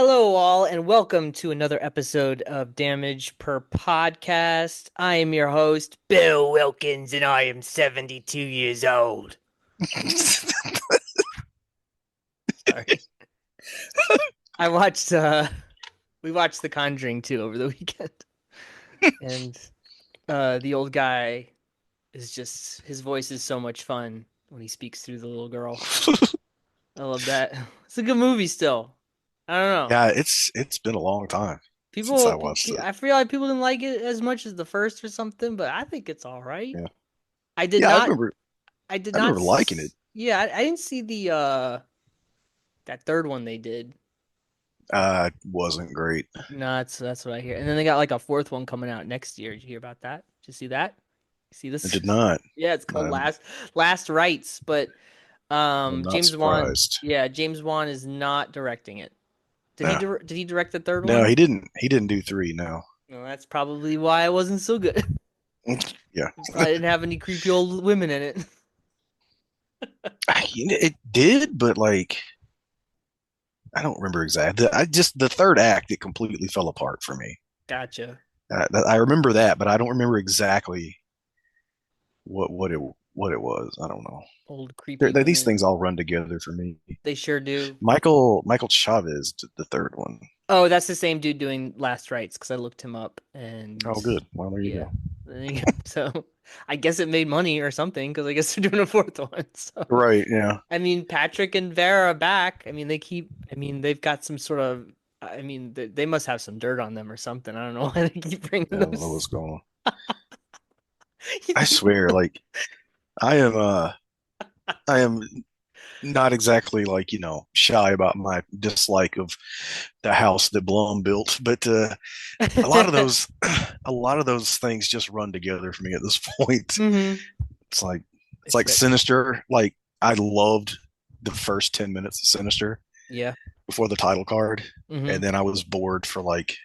Hello, all, and welcome to another episode of Damage Per Podcast. I am your host, Bill Wilkins, and I am 72 years old. Sorry. I watched, we watched The Conjuring 2 over the weekend, and the old guy is just, his voice is so much fun when he speaks through the little girl. I love that. It's a good movie still. I don't know. Yeah, it's been a long time since I People, watched it. I feel like people didn't like it as much as the first or something, but I think it's all right. Yeah, I did yeah, not, I remember liking it. yeah, I didn't see the that third one they did. Wasn't great. No, that's what I hear. And then they got like a fourth one coming out next year. Did you hear about that? Did you see that? You see I this? did not. Yeah, it's called I'm, Last Rites, but I'm not James Wan, surprised. yeah, James Wan is not directing it. No, Did he direct the third no, one? he didn't. He didn't do three. No. No, that's probably why it wasn't so good. Yeah, Probably didn't have any creepy old women in it. it did, but like I don't remember exactly. I just the third act it completely fell apart for me. Gotcha. I remember that, but I don't remember exactly what it was. I don't know. Old creepy These women. things all run together for me. They sure do. Michael Chavez did the third one. Oh, that's the same dude doing Last Rites because I looked him up and Oh, good. Well, there you yeah. go. So I guess it made money or something because I guess they're doing a fourth one. So Right. Yeah. I mean, Patrick and Vera are back. I mean, I mean, they've got some sort of. I mean, they must have some dirt on them or something. I don't know why they keep bringing Yeah. I don't know what's those. going on. I swear, like I am. I am not exactly like shy about my dislike of the house that Blum built, but a lot of those, a lot of those things just run together for me at this point. hmm It's like it's It's like good. Sinister. Like I loved the first 10 minutes of Sinister Yeah. before the title card, hmm and then I was bored for like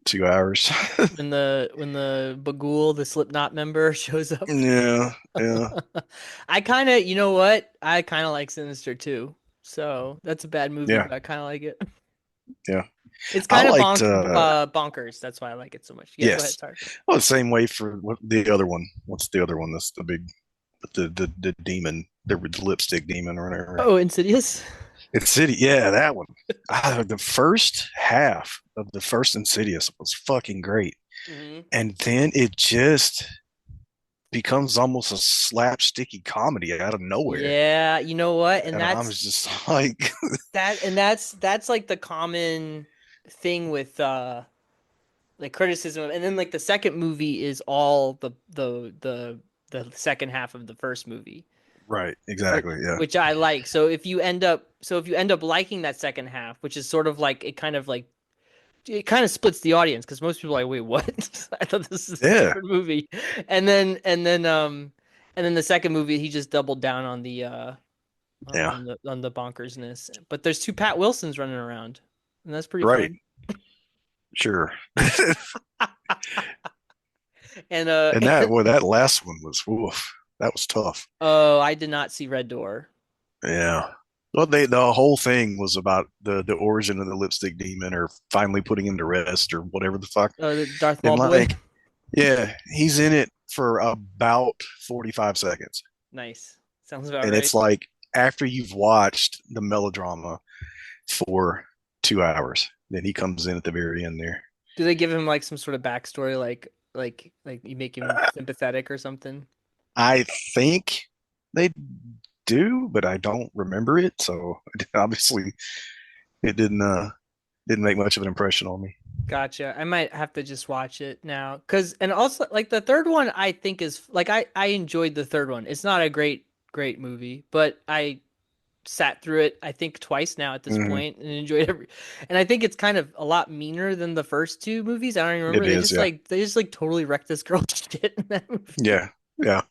2 hours. When the Bagul, the Slipknot member, shows up. Yeah, yeah, I kind of, you know what? I kind of like Sinister too. So that's a bad movie, yeah, but I kind of like it. yeah. It's I kind of liked bonkers. That's why I like it so much. Yeah, go ahead. yes. Sorry. Well, the same way for what the other one. What's the other one? That's the big the demon, the lipstick demon or whatever. Oh, Insidious. It's City. Yeah, that one. The first half of the first Insidious was fucking great. hmm And then it just becomes almost a slapsticky comedy out of nowhere. Yeah, you know what? And And I was just like, that's like the common thing with like criticism and then like the second movie is all the second half of the first movie. right, exactly. Yeah. Which I like. So if you end up liking that second half, which is sort of like it kind of splits the audience because most people are like, wait, what? I thought this is a Yeah. different movie. And then the second movie he just doubled down on the Yeah. on the bonkersness. But there's two Pat Wilsons running around, and that's pretty Right. fun. Sure. And And that last one was, oof, that was tough. oh, I did not see Red Door. Yeah. Well, the whole thing was about the origin of the lipstick demon, or finally putting him to rest, or whatever the fuck. Oh, the Darth And Maul boy. like, yeah, he's in it for about 45 seconds, Nice. Sounds about and right. it's like after you've watched the melodrama for 2 hours, then he comes in at the very end there. Do they give him like some sort of backstory, like you make him sympathetic or something? I think they do, but I don't remember it, so obviously it didn't make much of an impression on me. Gotcha. I might have to just watch it now. And also like the third one I think is like I enjoyed the third one. It's not a great movie, but I sat through it I think twice now at this Hmm. point and enjoyed every and I think it's kind of a lot meaner than the first two movies. I don't even remember. It is, yeah, They just like totally wrecked this girl's shit in that movie. yeah, yeah.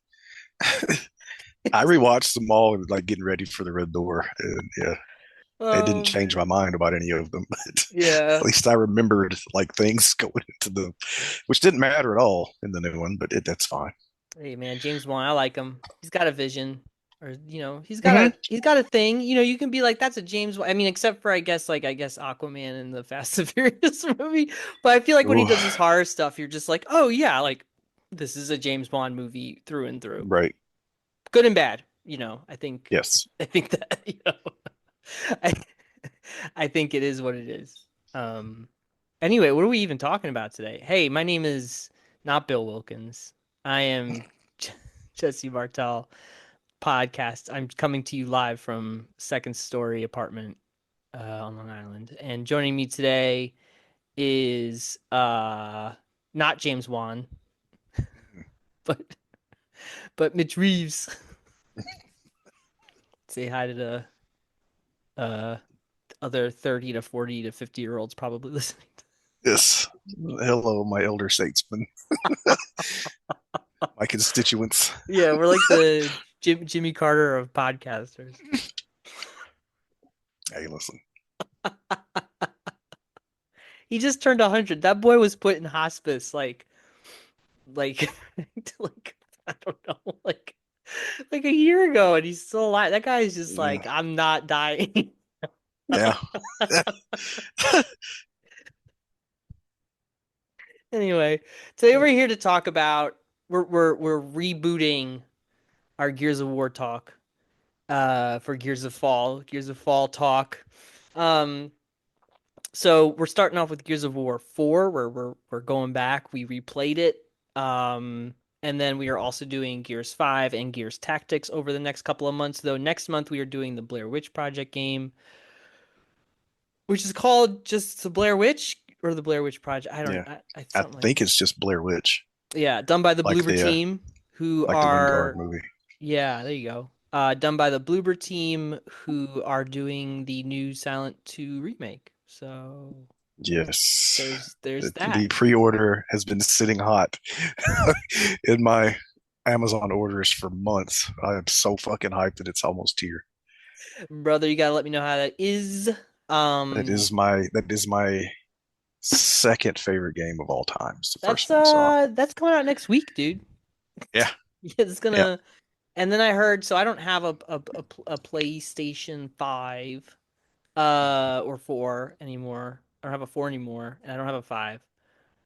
I rewatched them all and like getting ready for the Red Door, and yeah, it didn't Oh change my man. mind about any of them. But Yeah. at least I remembered like things going into them, which didn't matter at all in the new one. But that's fine. Hey man, James Wan, I like him. He's got a vision, or Hmm. he's got a thing. You can be like, that's a James. I mean, except for I guess Aquaman and the Fast and Furious movie. But I feel like when he Ooh, does this horror stuff, you're just like, oh yeah, like this is a James Bond movie through and through, right. good and bad. I think Yes. I think that I I think it is what it is. Um. Anyway, what are we even talking about today? Hey, my name is not Bill Wilkins. I am Jesse Bartel. Podcast. I'm coming to you live from second story apartment on Long Island. And joining me today is not James Wan, but Mitch Reeves. Say hi to the uh other 30 to 40 to 50-year-olds probably listening. Yes. Hello, my elder statesman, my constituents. Yeah, we're like the Jimmy Carter of podcasters. Hey, listen. He just turned 100. That boy was put in hospice like like I don't know, like a year ago, and he's still alive. That guy's just Yeah. like, I'm not dying. Yeah. Anyway, today we're here to talk about we're rebooting our Gears of War talk for Gears of Fall talk. Um so we're starting off with Gears of War 4 where we're going back. We replayed it. And then we are also doing Gears 5 and Gears Tactics over the next couple of months, though next month we are doing the Blair Witch Project game, which is called just the Blair Witch or the Blair Witch Project. I don't Yeah. I I something like think it's just Blair Witch, yeah, done by the like Bloober the team who like the Wingard are movie. yeah, there you go. Done by the Bloober team who are doing the new Silent 2 remake. So Yes. there's The that. pre-order has been sitting hot in my Amazon orders for months. I am so fucking hyped that it's almost here. Brother, you gotta let me know how that is. Um That is my second favorite game of all time. It's the first one. So that's coming out next week, dude. yeah, Yeah, it's yeah, gonna. And then I heard, so I don't have a PlayStation 5 or 4 anymore. I don't have a 4 anymore, and I don't have a 5.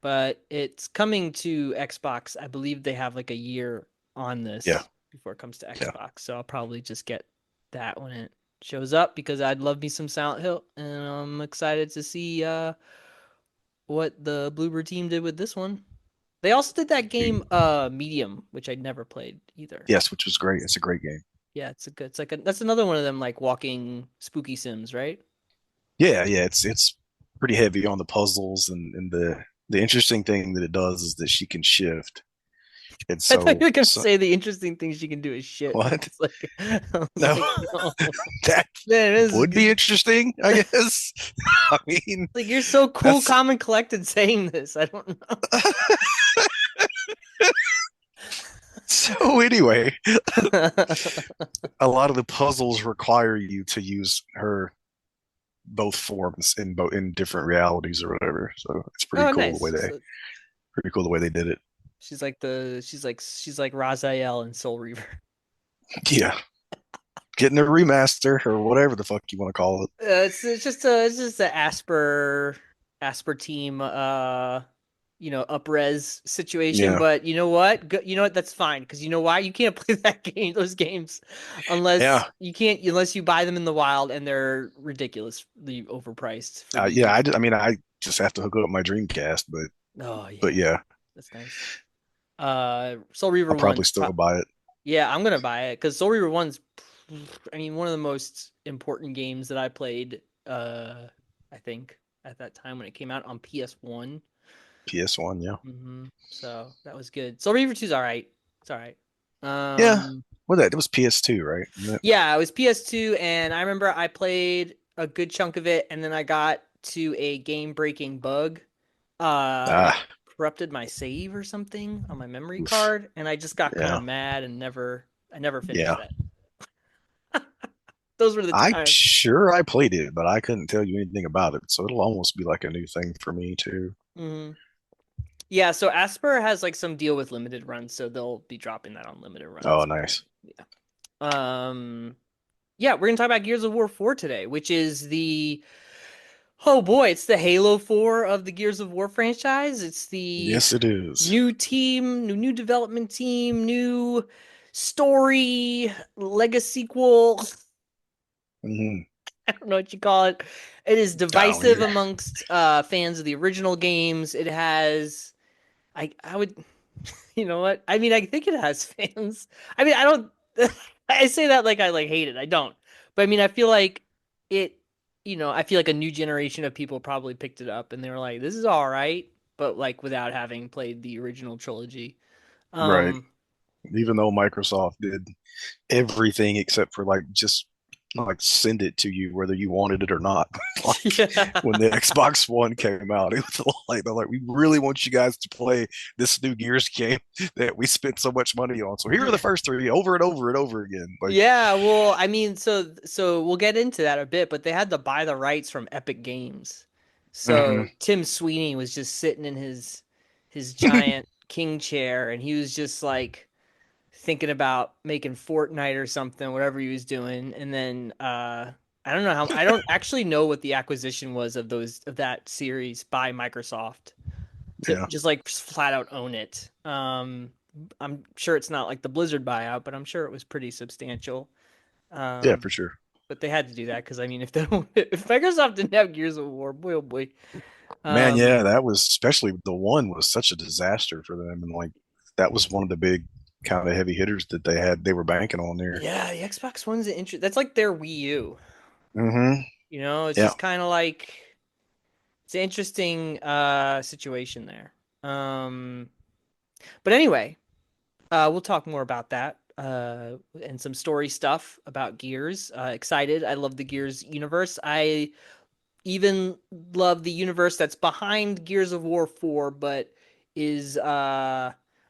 But it's coming to Xbox. I believe they have like a year on yeah, this before it comes to yeah. Xbox. So I'll probably just get that when it shows up because I'd love me some Silent Hill, and I'm excited to see what the Bloober team did with this one. They also did that game Medium, which I'd never played either. Yes, which was great. It's a great game. Yeah, it's like that's another one of them like walking spooky sims, right? Yeah, yeah. It's pretty heavy on the puzzles and the interesting thing that it does is that she can shift. And I thought you so, were gonna so say the interesting thing she can do is shit. I what? was like, I was No, like, no, that man, this is would be interesting, I guess. I mean, like you're so cool, that's calm, and collected saying this. I don't so anyway, know. a lot of the puzzles require you to use her both forms in different realities or whatever. So it's Oh, nice. So pretty cool the way they did it. she's like Raziel and Soul Reaver. Yeah, getting a remaster or whatever the fuck you want to call it. It's just a Asper team upres situation, Yeah, but you know what? You know what? That's fine because you know why? You can't play those games yeah, unless you buy them in the wild and they're ridiculously overpriced for the yeah. edition. I mean, I just have to hook up my Dreamcast, Oh but yeah, yeah, that's nice. Soul Reaver I'll probably 1's still buy it. yeah, I'm gonna buy it because Soul Reaver 1's I mean one of the most important games that I played I think at that time when it came out on PS1. PS1, yeah, So that was good. Soul Reaver 2's all right. It's all right. yeah. Um, Well, that it was PS2, right? yeah, it was PS2, and I remember I played a good chunk of it, and then I got to a game-breaking bug that Ah, corrupted my save or something on my memory oof. card, and I just got kind of Yeah, mad and I never finished yeah. that. Those were the I'm times. sure I played it, but I couldn't tell you anything about it. So it'll almost be like a new thing for me too. hmm Yeah, so Asper has like some deal with limited runs, so they'll be dropping that on limited runs. Oh, nice. Yeah. Um, yeah, we're gonna talk about Gears of War 4 today, which is the oh boy, it's the Halo 4 of the Gears of War franchise. It's the Yes, it is. new team, new development team, new story, legacy sequel. Hmm. I don't know what you call it. It is I don't divisive either. amongst fans of the original games. It has I would you know what? I mean, I think it has fans. I mean, I don't I say that like I like hate it. I don't. But I mean, I feel like it I feel like a new generation of people probably picked it up and they were like, this is all right, but like without having played the original trilogy. Right. Um Even though Microsoft did everything except for like just like send it to you whether you wanted it or not. Like when yeah. the Xbox One came out, it was like they're like, we really want you guys to play this new Gears game that we spent so much money on. So here are the Yeah. first three over and over and over again. Like, Yeah, well, I mean, so we'll get into that a bit, but they had to buy the rights from Epic Games. So mhm. Tim Sweeney was just sitting in his giant king chair and he was just like thinking about making Fortnite or something, whatever he was doing. And then I don't know how I don't actually know what the acquisition was of that series by Microsoft to Yeah, just like flat out own it. I'm sure it's not like the Blizzard buyout, but I'm sure it was pretty substantial. yeah, Um, for sure. but they had to do that because I mean, if they don't, if Microsoft didn't have Gears of War, boy oh boy. Man, Um, yeah, that was especially the one was such a disaster for them, and like that was one of the big kind of heavy hitters that they had. They were banking on there. yeah, the Xbox One's an that's like their Wii U. Hmm. It's Yeah, just kind of like it's an interesting situation there. Um, but anyway, we'll talk more about that and some story stuff about Gears. Excited. I love the Gears universe. I even love the universe that's behind Gears of War 4, but is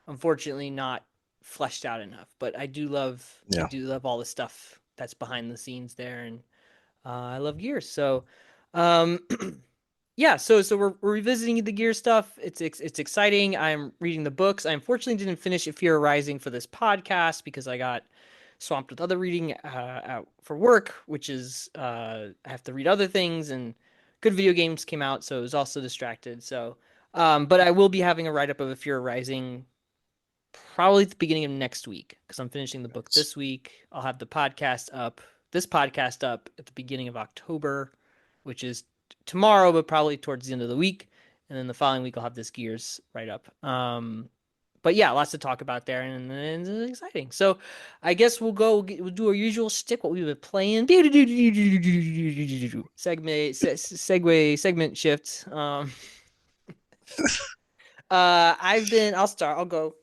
unfortunately not fleshed out enough. But I yeah. do love all the stuff that's behind the scenes there, and I love Gears. So, um, yeah. So we're revisiting the Gears stuff. It's exciting. I'm reading the books. I unfortunately didn't finish Fear Rising for this podcast because I got swamped with other reading out for work, which is I have to read other things and good video games came out, so I was also distracted. So, but I will be having a write up of A Fear Rising probably at the beginning of next week because I'm finishing the book Nice. this week. I'll have this podcast up at the beginning of October, which is tomorrow, but probably towards the end of the week. And then the following week, I'll have this Gears write up. But yeah, lots to talk about there, and it's exciting. So I guess we'll do our usual shtick, what we've been playing. Segment shift. I'll start. I'll go.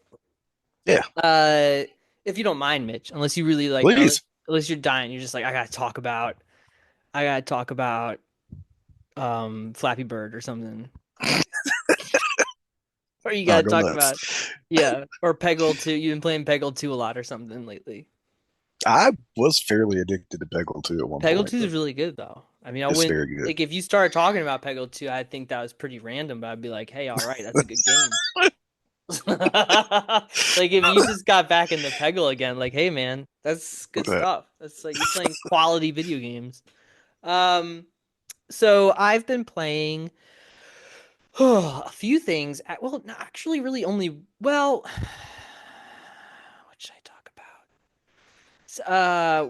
Yeah, Uh, if you don't mind, Mitch, unless you really like, please. unless you're dying, you're just like, I gotta talk about, Flappy Bird or something, or you I'll gotta go talk nuts. about, yeah, or Peggle 2. You've been playing Peggle 2 a lot or something lately. I was fairly addicted to Peggle 2 at one Peggle point, 2 but is really good though. I mean, I it's wouldn't very good. like if you started talking about Peggle 2, I think that was pretty random, but I'd be like, hey, all right, that's a good game. Like if you just got back into Peggle again, like, hey man, that's good That stuff. That's like you're playing quality video games. Um, so I've been playing a few things. Well, no, actually, really only. Well, what should I talk about?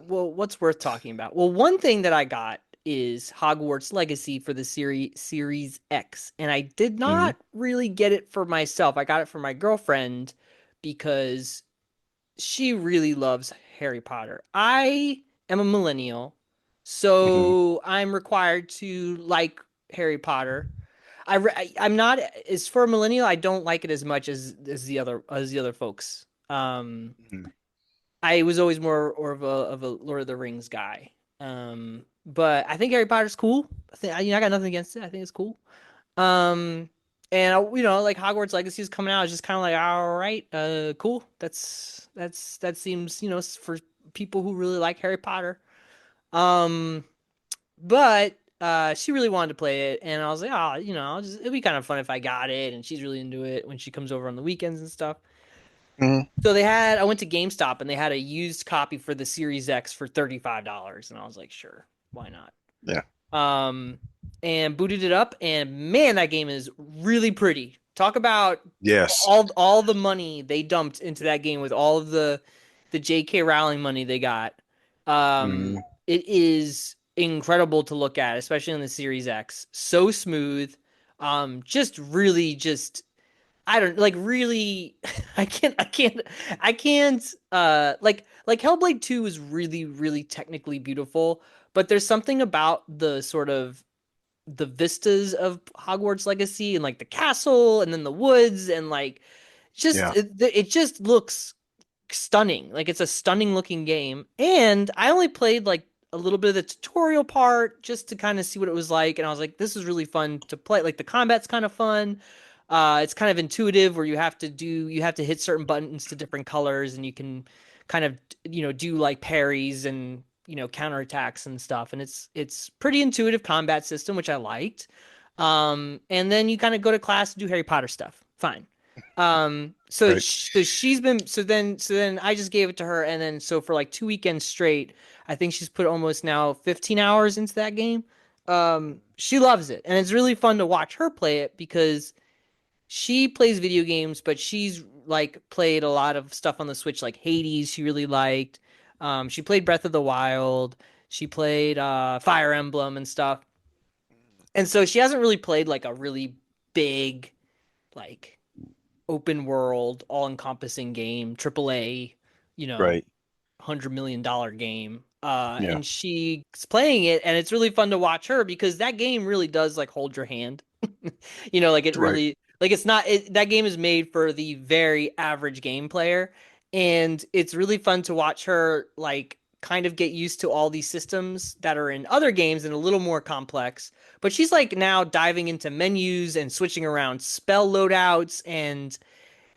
Well, what's worth talking about? Well, one thing that I got is Hogwarts Legacy for the Series X, and I did hmm not really get it for myself. I got it for my girlfriend because she really loves Harry Potter. I am a millennial, hmm so I'm required to like Harry Potter. I'm not as for a millennial. I don't like it as much as the other folks. hmm I was always more or of a Lord of the Rings guy. But I think Harry Potter's cool. I got nothing against it. I think it's cool. Um, and like Hogwarts Legacy is coming out. It's just kind of like, all right, cool. That seems for people who really like Harry Potter. Um, but she really wanted to play it, and I was like, it'd be kind of fun if I got it. And she's really into it when she comes over on the weekends and stuff. Mm, So I went to GameStop and they had a used copy for the Series X for $35. And I was like, sure, why not? yeah. Um, and booted it up, and man, that game is really pretty. Talk about Yes. all the money they dumped into that game with all of the J.K. Rowling money they got. Mm, It is incredible to look at, especially on the Series X. So smooth. Just really just I don't like really I can't like Hellblade 2 is really really technically beautiful, but there's something about the sort of the vistas of Hogwarts Legacy and like the castle and then the woods and like just yeah. it just looks stunning. Like it's a stunning looking game. And I only played like a little bit of the tutorial part just to kind of see what it was like. And I was like, this is really fun to play. Like the combat's kind of fun. It's kind of intuitive where you have to hit certain buttons to different colors and you can kind of, do like parries and, counterattacks and stuff. And it's pretty intuitive combat system, which I liked. And then you kind of go to class to do Harry Potter stuff. Fine. So Right. so then I just gave it to her, and then so for like 2 weekends straight, I think she's put almost now 15 hours into that game. She loves it, and it's really fun to watch her play it because she plays video games, but she's like played a lot of stuff on the Switch, like Hades. She really liked. She played Breath of the Wild. She played Fire Emblem and stuff, and so she hasn't really played like a really big like open world, all encompassing game, AAA, Right. $100 million game. Yeah. And she's playing it, and it's really fun to watch her because that game really does like hold your hand. Like it Right. really like it's not that game is made for the very average game player, and it's really fun to watch her like kind of get used to all these systems that are in other games and a little more complex. But she's like now diving into menus and switching around spell loadouts, and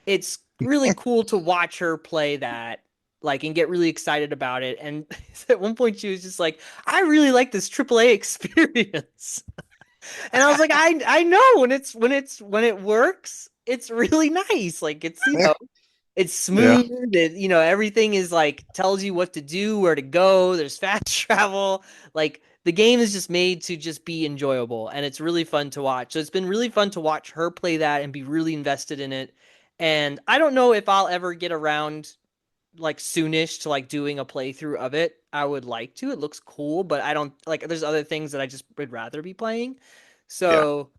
it's really cool to watch her play that like and get really excited about it. And at one point she was just like, I really like this AAA experience. And I was like, I know when it works, it's really nice. Like it's Yeah. smooth. Everything is like tells you what to do, where to go. There's fast travel. Like the game is just made to just be enjoyable, and it's really fun to watch. So it's been really fun to watch her play that and be really invested in it. And I don't know if I'll ever get around like soonish to like doing a playthrough of it. I would like to. It looks cool, but I don't like there's other things that I just would rather be playing. Yeah. So,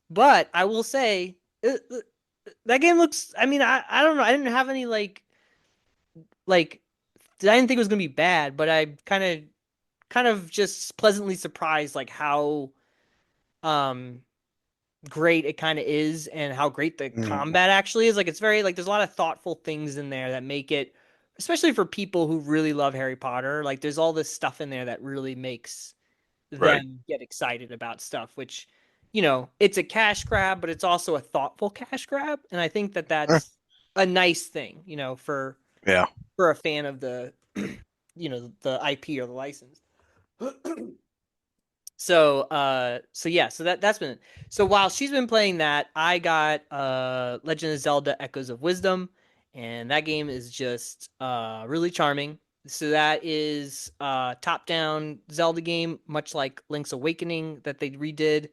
but I will say that game looks I mean, I don't know. I didn't have any like I didn't think it was going to be bad, but I kind of just pleasantly surprised like how um great it kind of is and how great the Mm, combat actually is. Like it's very like there's a lot of thoughtful things in there that make it, especially for people who really love Harry Potter. Like there's all this stuff in there that really makes right. them get excited about stuff, which it's a cash grab, but it's also a thoughtful cash grab, and I think that Eh, that's a nice thing, yeah. for a fan of the the IP or the license. So yeah, so that's been it. So while she's been playing that, I got Legend of Zelda Echoes of Wisdom, and that game is just really charming. So that is top-down Zelda game, much like Link's Awakening that they redid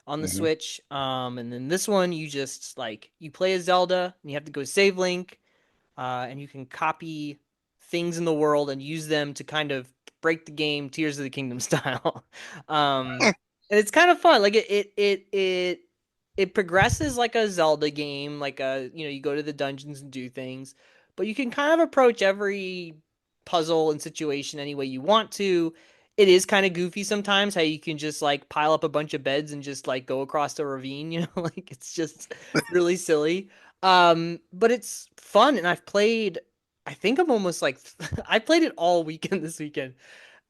on the Hmm. Switch. And then this one you just like you play as Zelda and you have to go save Link, and you can copy things in the world and use them to kind of break the game Tears of the Kingdom style. And it's kind of fun. Like it progresses like a Zelda game, like you go to the dungeons and do things, but you can kind of approach every puzzle and situation any way you want to. It is kind of goofy sometimes how you can just like pile up a bunch of beds and just like go across the ravine, like it's just really silly. But it's fun, and I think I'm almost like I played it all weekend this weekend,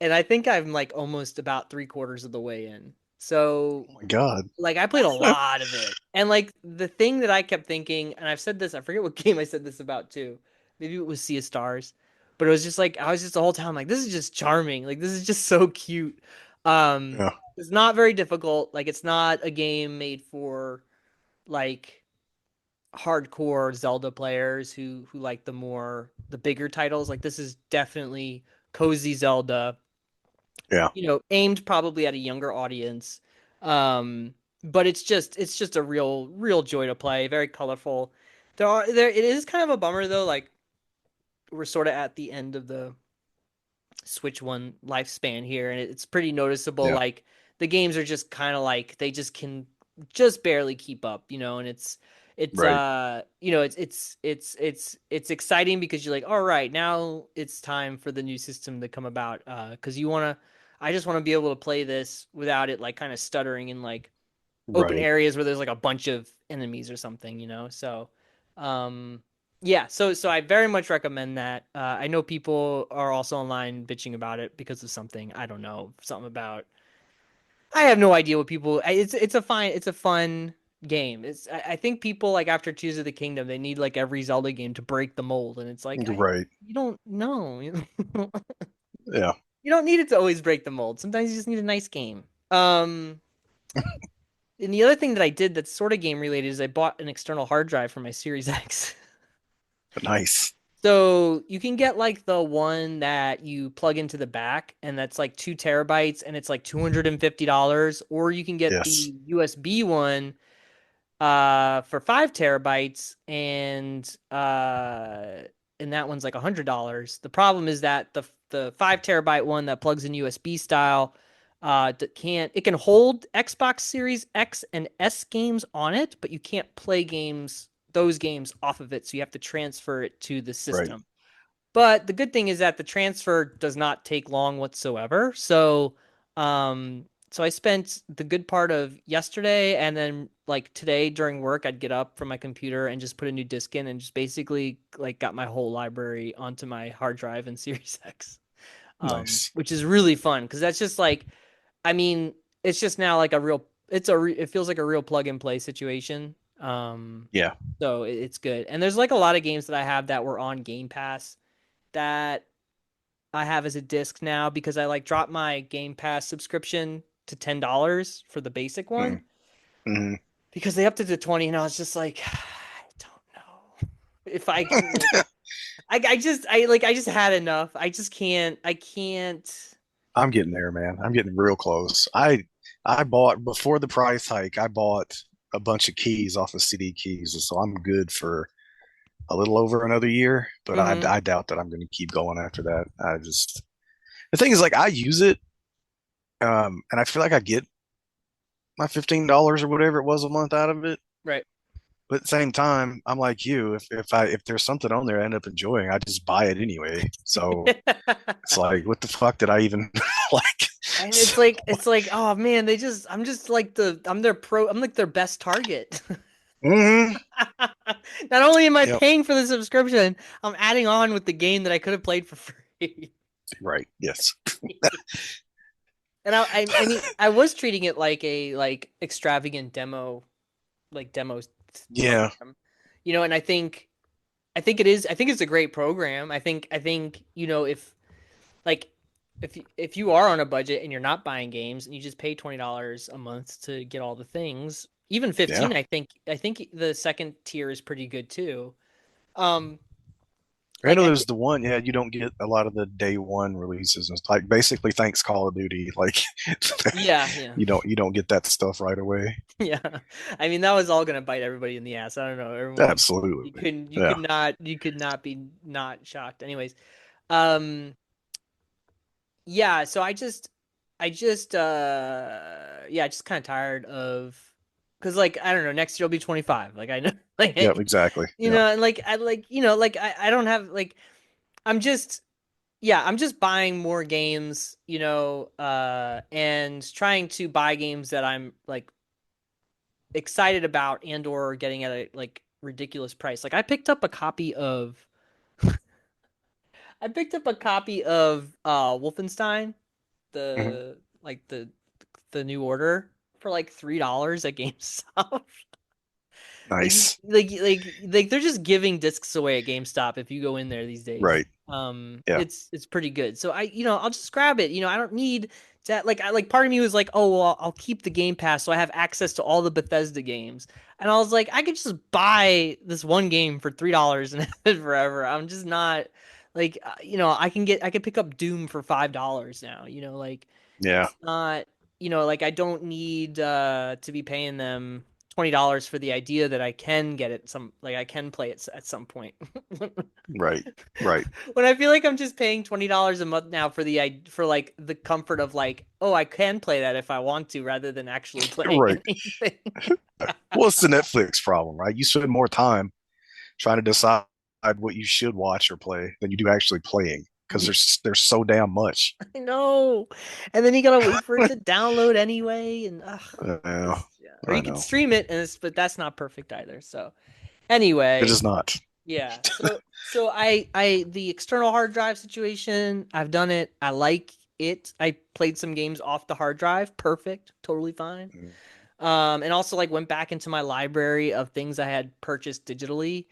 and I think I'm like almost about 3/4 of the way in. So Oh my God. like I played a lot of it. And like the thing that I kept thinking, and I've said this, I forget what game I said this about too. Maybe it was Sea of Stars. But it was just like I was just the whole time like this is just charming. Like this is just so cute. Um Yeah. it's not very difficult. Like it's not a game made for like hardcore Zelda players who like the bigger titles. Like this is definitely cozy Zelda, Yeah. aimed probably at a younger audience. Um, but it's just a real joy to play. Very colorful. There it is kind of a bummer though. Like we're sort of at the end of the Switch One lifespan here, and it's pretty noticeable. Yeah. Like the games are just kind of like they just can just barely keep up, and it's Right. it's exciting because you're like, all right, now it's time for the new system to come about. Because I just want to be able to play this without it like kind of stuttering in like open Right. areas where there's like a bunch of enemies or something. So, yeah, so I very much recommend that. I know people are also online bitching about it because of something. I don't know, something about. I have no idea what people. It's a fun game. I think people like after Tears of the Kingdom, they need like every Zelda game to break the mold, and it's like Right. you don't know. Yeah. You don't need it to always break the mold. Sometimes you just need a nice game. And the other thing that I did that's sort of game related is I bought an external hard drive for my Series X. Nice. So you can get like the one that you plug into the back, and that's like 2 terabytes, and it's like $250, or you can get Yes. the USB one for 5 terabytes, and that one's like $100. The problem is that the 5 terabyte one that plugs in USB style it can hold Xbox Series X and S games on it, but you can't play those games off of it, so you have to transfer it to the Right. system. But the good thing is that the transfer does not take long whatsoever. So I spent the good part of yesterday and then like today during work, I'd get up from my computer and just put a new disk in and just basically like got my whole library onto my hard drive in Series X. Nice. Which is really fun because that's just like, I mean, it's just now like it feels like a real plug and play situation. Yeah. So it's good. And there's like a lot of games that I have that were on Game Pass that I have as a disc now because I like dropped my Game Pass subscription to $10 for the basic one Mm-hmm. because they upped it to 20, and I was just like, I don't know if I can like I just had enough. I can't. I'm getting there, man. I'm getting real close. I bought before the price hike. I bought a bunch of keys off of CD Keys, so I'm good for a little over another year. But Hmm. I doubt that I'm going to keep going after that. I just the thing is, like, I use it, and I feel like I get my $15 or whatever it was a month out of it. Right. But at the same time, I'm like you. If there's something on there I end up enjoying, I just buy it anyway. So it's like, what the fuck did I even like? And So, it's like, oh man, I'm like their best target. mhm. Not only am I Yep. paying for the subscription, I'm adding on with the game that I could have played for free. Right. Yes. And I mean, I was treating it like a like extravagant demo Yeah. program, and I think it is. I think it's a great program. I think if like if you are on a budget and you're not buying games and you just pay $20 a month to get all the things, even Yeah. 15, I think the second tier is pretty good too. Um, I like know I there's the one. Yeah, you don't get a lot of the day one releases. It's like basically thanks Call of Duty. Like Yeah, yeah. you don't get that stuff right away. Yeah. I mean, that was all gonna bite everybody in the ass. I don't know. Everyone, you Absolutely. couldn't, Yeah. you could not be not shocked. Anyways, um, yeah. So yeah, just kind of tired of, because like I don't know, next year will be 25. Like I know, Yep. like Exactly. Yeah. and like I like like I don't have like I'm just yeah, I'm just buying more games, and trying to buy games that I'm like excited about and or getting at a like ridiculous price. Like I picked up a copy of Wolfenstein, Hmm. the new order for like $3 at GameStop. like Nice. they're just giving discs away at GameStop if you go in there these days. Right. Yeah. It's pretty good. So I'll just grab it. I don't need That like part of me was like, oh well, I'll keep the Game Pass so I have access to all the Bethesda games. And I was like, I could just buy this one game for $3 and have it forever. I'm just not like I can pick up Doom for $5 now. Like Yeah, it's not like I don't need to be paying them $20 for the idea that I can get it some like I can play it at some point. right, right, When I feel like I'm just paying $20 a month now for like the comfort of like, oh, I can play that if I want to rather than actually playing right. anything. Well, it's the Netflix problem, right? You spend more time trying to decide what you should watch or play than you do actually playing because there's so damn much. I know. And then you gotta wait for it to download anyway, and Yeah, yeah. Or I you can know. stream it, but that's not perfect either. So It anyway, is not. yeah. So I the external hard drive situation, I've done it. I like it. I played some games off the hard drive. Perfect. Totally fine. And also like went back into my library of things I had purchased digitally,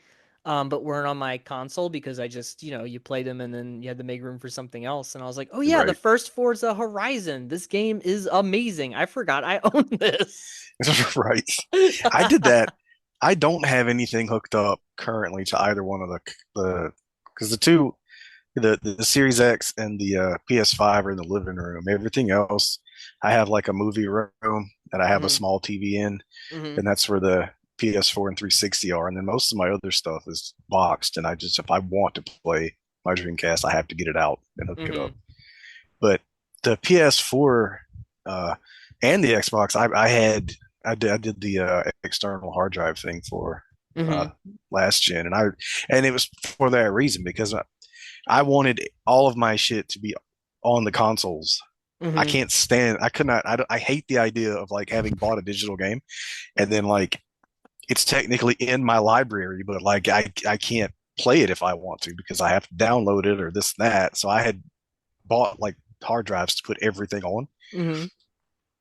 but weren't on my console because I just, you played them and then you had to make room for something else. And I was like, oh yeah, the Right. first Forza Horizon. This game is amazing. I forgot I own this. Right. I did that. I don't have anything hooked up currently to either one of the because the two the Series X and the PS5 are in the living room. Everything else, I have like a movie room that I have a Hmm. small TV in, Hmm. and that's where the PS4 and 360 are. And then most of my other stuff is boxed, and I just if I want to play my Dreamcast, I have to get it out and hook it up. Hmm. But the PS4 uh, and the Xbox, I did the external hard drive thing for uh, Hmm. last gen, and it was for that reason because I wanted all of my shit to be on the consoles. I Hmm. can't stand. I could not. I hate the idea of like having bought a digital game and then like it's technically in my library, but like I can't play it if I want to because I have to download it or this and that. So I had bought like hard drives to put everything on, Hmm.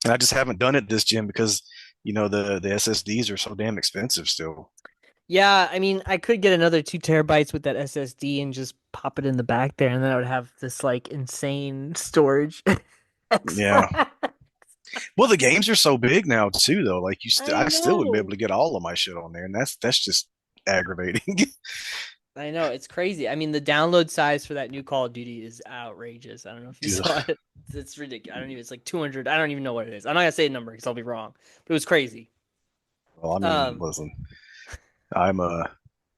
and I just haven't done it this gen because the SSDs are so damn expensive still. Yeah, I mean, I could get another 2 TB with that SSD and just pop it in the back there, and then I would have this like insane storage Yeah. extra. Well, the games are so big now too, though. Like I I still wouldn't be able know. to get all of my shit on there, and that's just aggravating. I know, it's crazy. I mean, the download size for that new Call of Duty is outrageous. I don't know if you saw Ugh. it. It's ridiculous. I don't even, it's like 200. I don't even know what it is. I'm not gonna say a number because I'll be wrong, but it was crazy. Well, I mean, Um, listen, I'm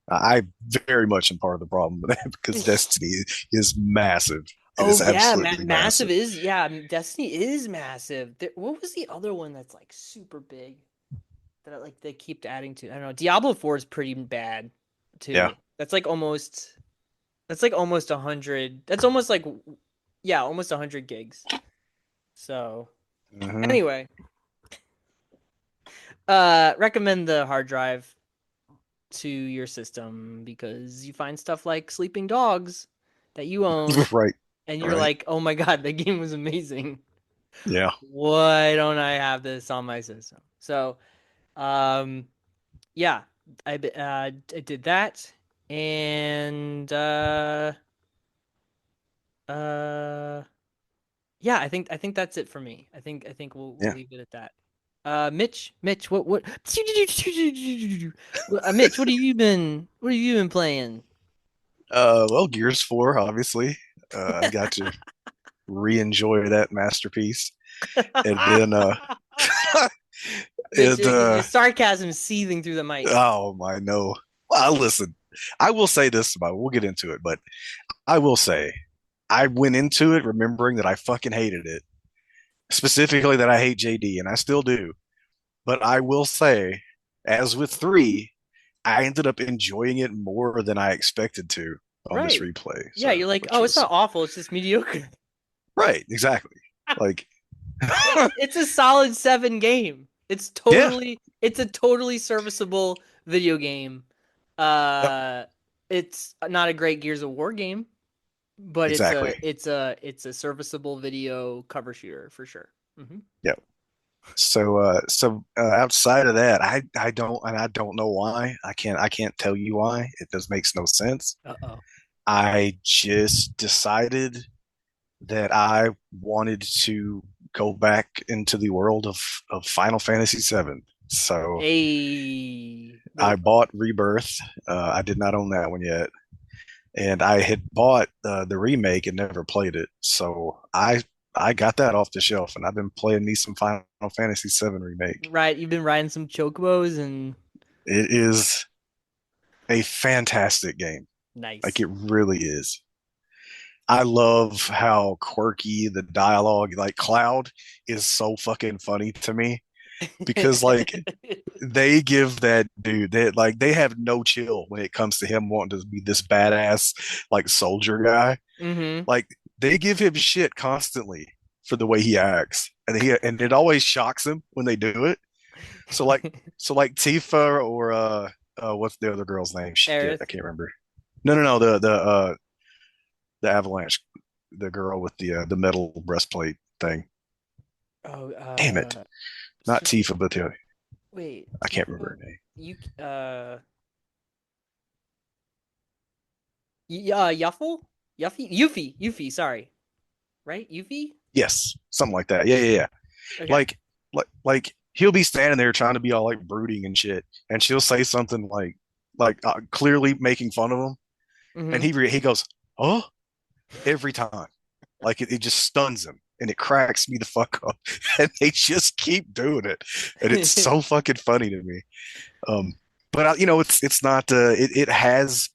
I very much am part of the problem with that because Destiny is massive. It oh is yeah, absolutely massive massive. is yeah. Destiny is massive. What was the other one that's like super big that like they keep adding to? I don't know. Diablo 4 is pretty bad Yeah. too. That's like almost 100. That's almost like yeah, almost 100 gigs. So Hmm. anyway, recommend the hard drive to your system because you find stuff like sleeping dogs that you own Right. and you're Right. like, "Oh my God, that game was amazing. Yeah. Why don't I have this on my system?" So, um yeah, I did that and uh yeah, I think that's it for me. I think we'll Yeah. leave it at that. Mitch, what Mitch, what have you been playing? Well, Gears 4, obviously. I got to re-enjoy that masterpiece, and then Mitch, and your sarcasm is seething through the mic. oh my no. Well, listen, I will say this about it. We'll get into it, but I will say I went into it remembering that I fucking hated it. Specifically that I hate JD, and I still do. But I will say, as with three, I ended up enjoying it more than I expected to on this Right. replay. Yeah, So, you're like, which oh, it's was not awful, it's just mediocre. right, exactly. Like, It's a solid 7 game. yeah, It's a totally serviceable video game. yep, Uh it's not a great Gears of War game, but it's exactly. a it's a it's a serviceable video cover shooter for sure. Hmm. Yep. So outside of that, I don't know why. I can't tell you why. It just makes no sense. Uh-oh. I just decided that I wanted to. go back into the world of Final Fantasy VII. So A I the bought Rebirth. I did not own that one yet, and I had bought the remake and never played it. So I got that off the shelf, and I've been playing me some Final Fantasy VII remake. right. You've been riding some chocobos and It is a fantastic game. Like nice. it really is. I love how quirky the dialogue, like Cloud is so fucking funny to me because like they give that dude that like they have no chill when it comes to him wanting to be this badass like soldier guy. Mm-hmm. Like they give him shit constantly for the way he acts. And it always shocks him when they do it. So like Tifa or what's the other girl's name? Shit, I Aerith. can't remember. No, the Avalanche, the girl with the metal breastplate thing. Oh, Damn it, not sh- Tifa, but the wait, I can't remember Tifa. her name. You Yuffle? Yuffie, sorry. Right? Yuffie? Yes, something like that. Yeah. Okay. Like he'll be standing there trying to be all like brooding and shit, and she'll say something like clearly making fun of him, and Mm-hmm. he goes, "Oh," every time. Like it just stuns him. And it cracks me the fuck up, and they just keep doing it, and it's so fucking funny to me. Um, but it's not. It has.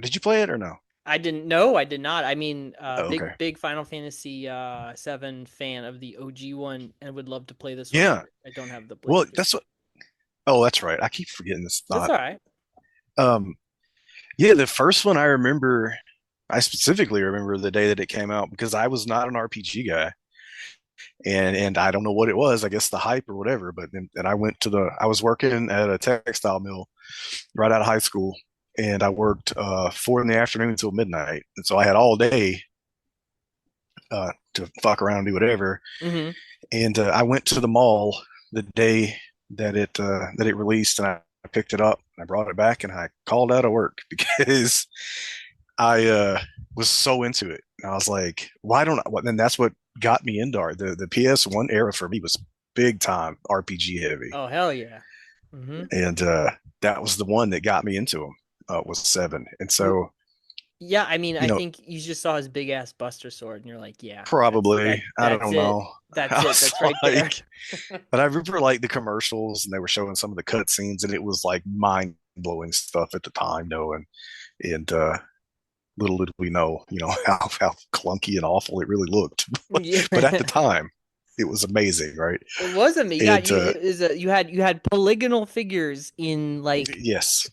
Did you play it or no? I didn't know, I did not. I mean, Oh, big okay. big Final Fantasy 7 fan of the OG one and would love to play this one, Yeah. but I don't have the Well, PlayStation. that's what. Oh, that's right. I keep forgetting this. That's Not. all right. Um. Yeah, the first one I remember. I specifically remember the day that it came out because I was not an RPG guy, and I don't know what it was. I guess the hype or whatever. But then and I went to the. I was working at a textile mill right out of high school, and I worked 4 in the afternoon until midnight, and so I had all day to fuck around and do whatever. Mm-hmm. And I went to the mall the day that it released, and I picked it up and I brought it back, and I called out of work because I was so into it. And I was like, why don't I? And that's what got me into art. The PS1 era for me was big time RPG heavy, Oh hell yeah. Mm-hmm. and that was the one that got me into them. Was seven, and so Yeah, I mean, you I know think you just saw his big ass Buster Sword, and you're like, yeah, probably I that's don't it, know. that's I it, was that's right there. like, but I remember like the commercials, and they were showing some of the cutscenes, and it was like mind blowing stuff at the time, knowing and little did we know, how clunky and awful it really looked. Yeah, But at the time, it was amazing, right? it was a me. Yeah, And you it is a you had polygonal figures in like yes,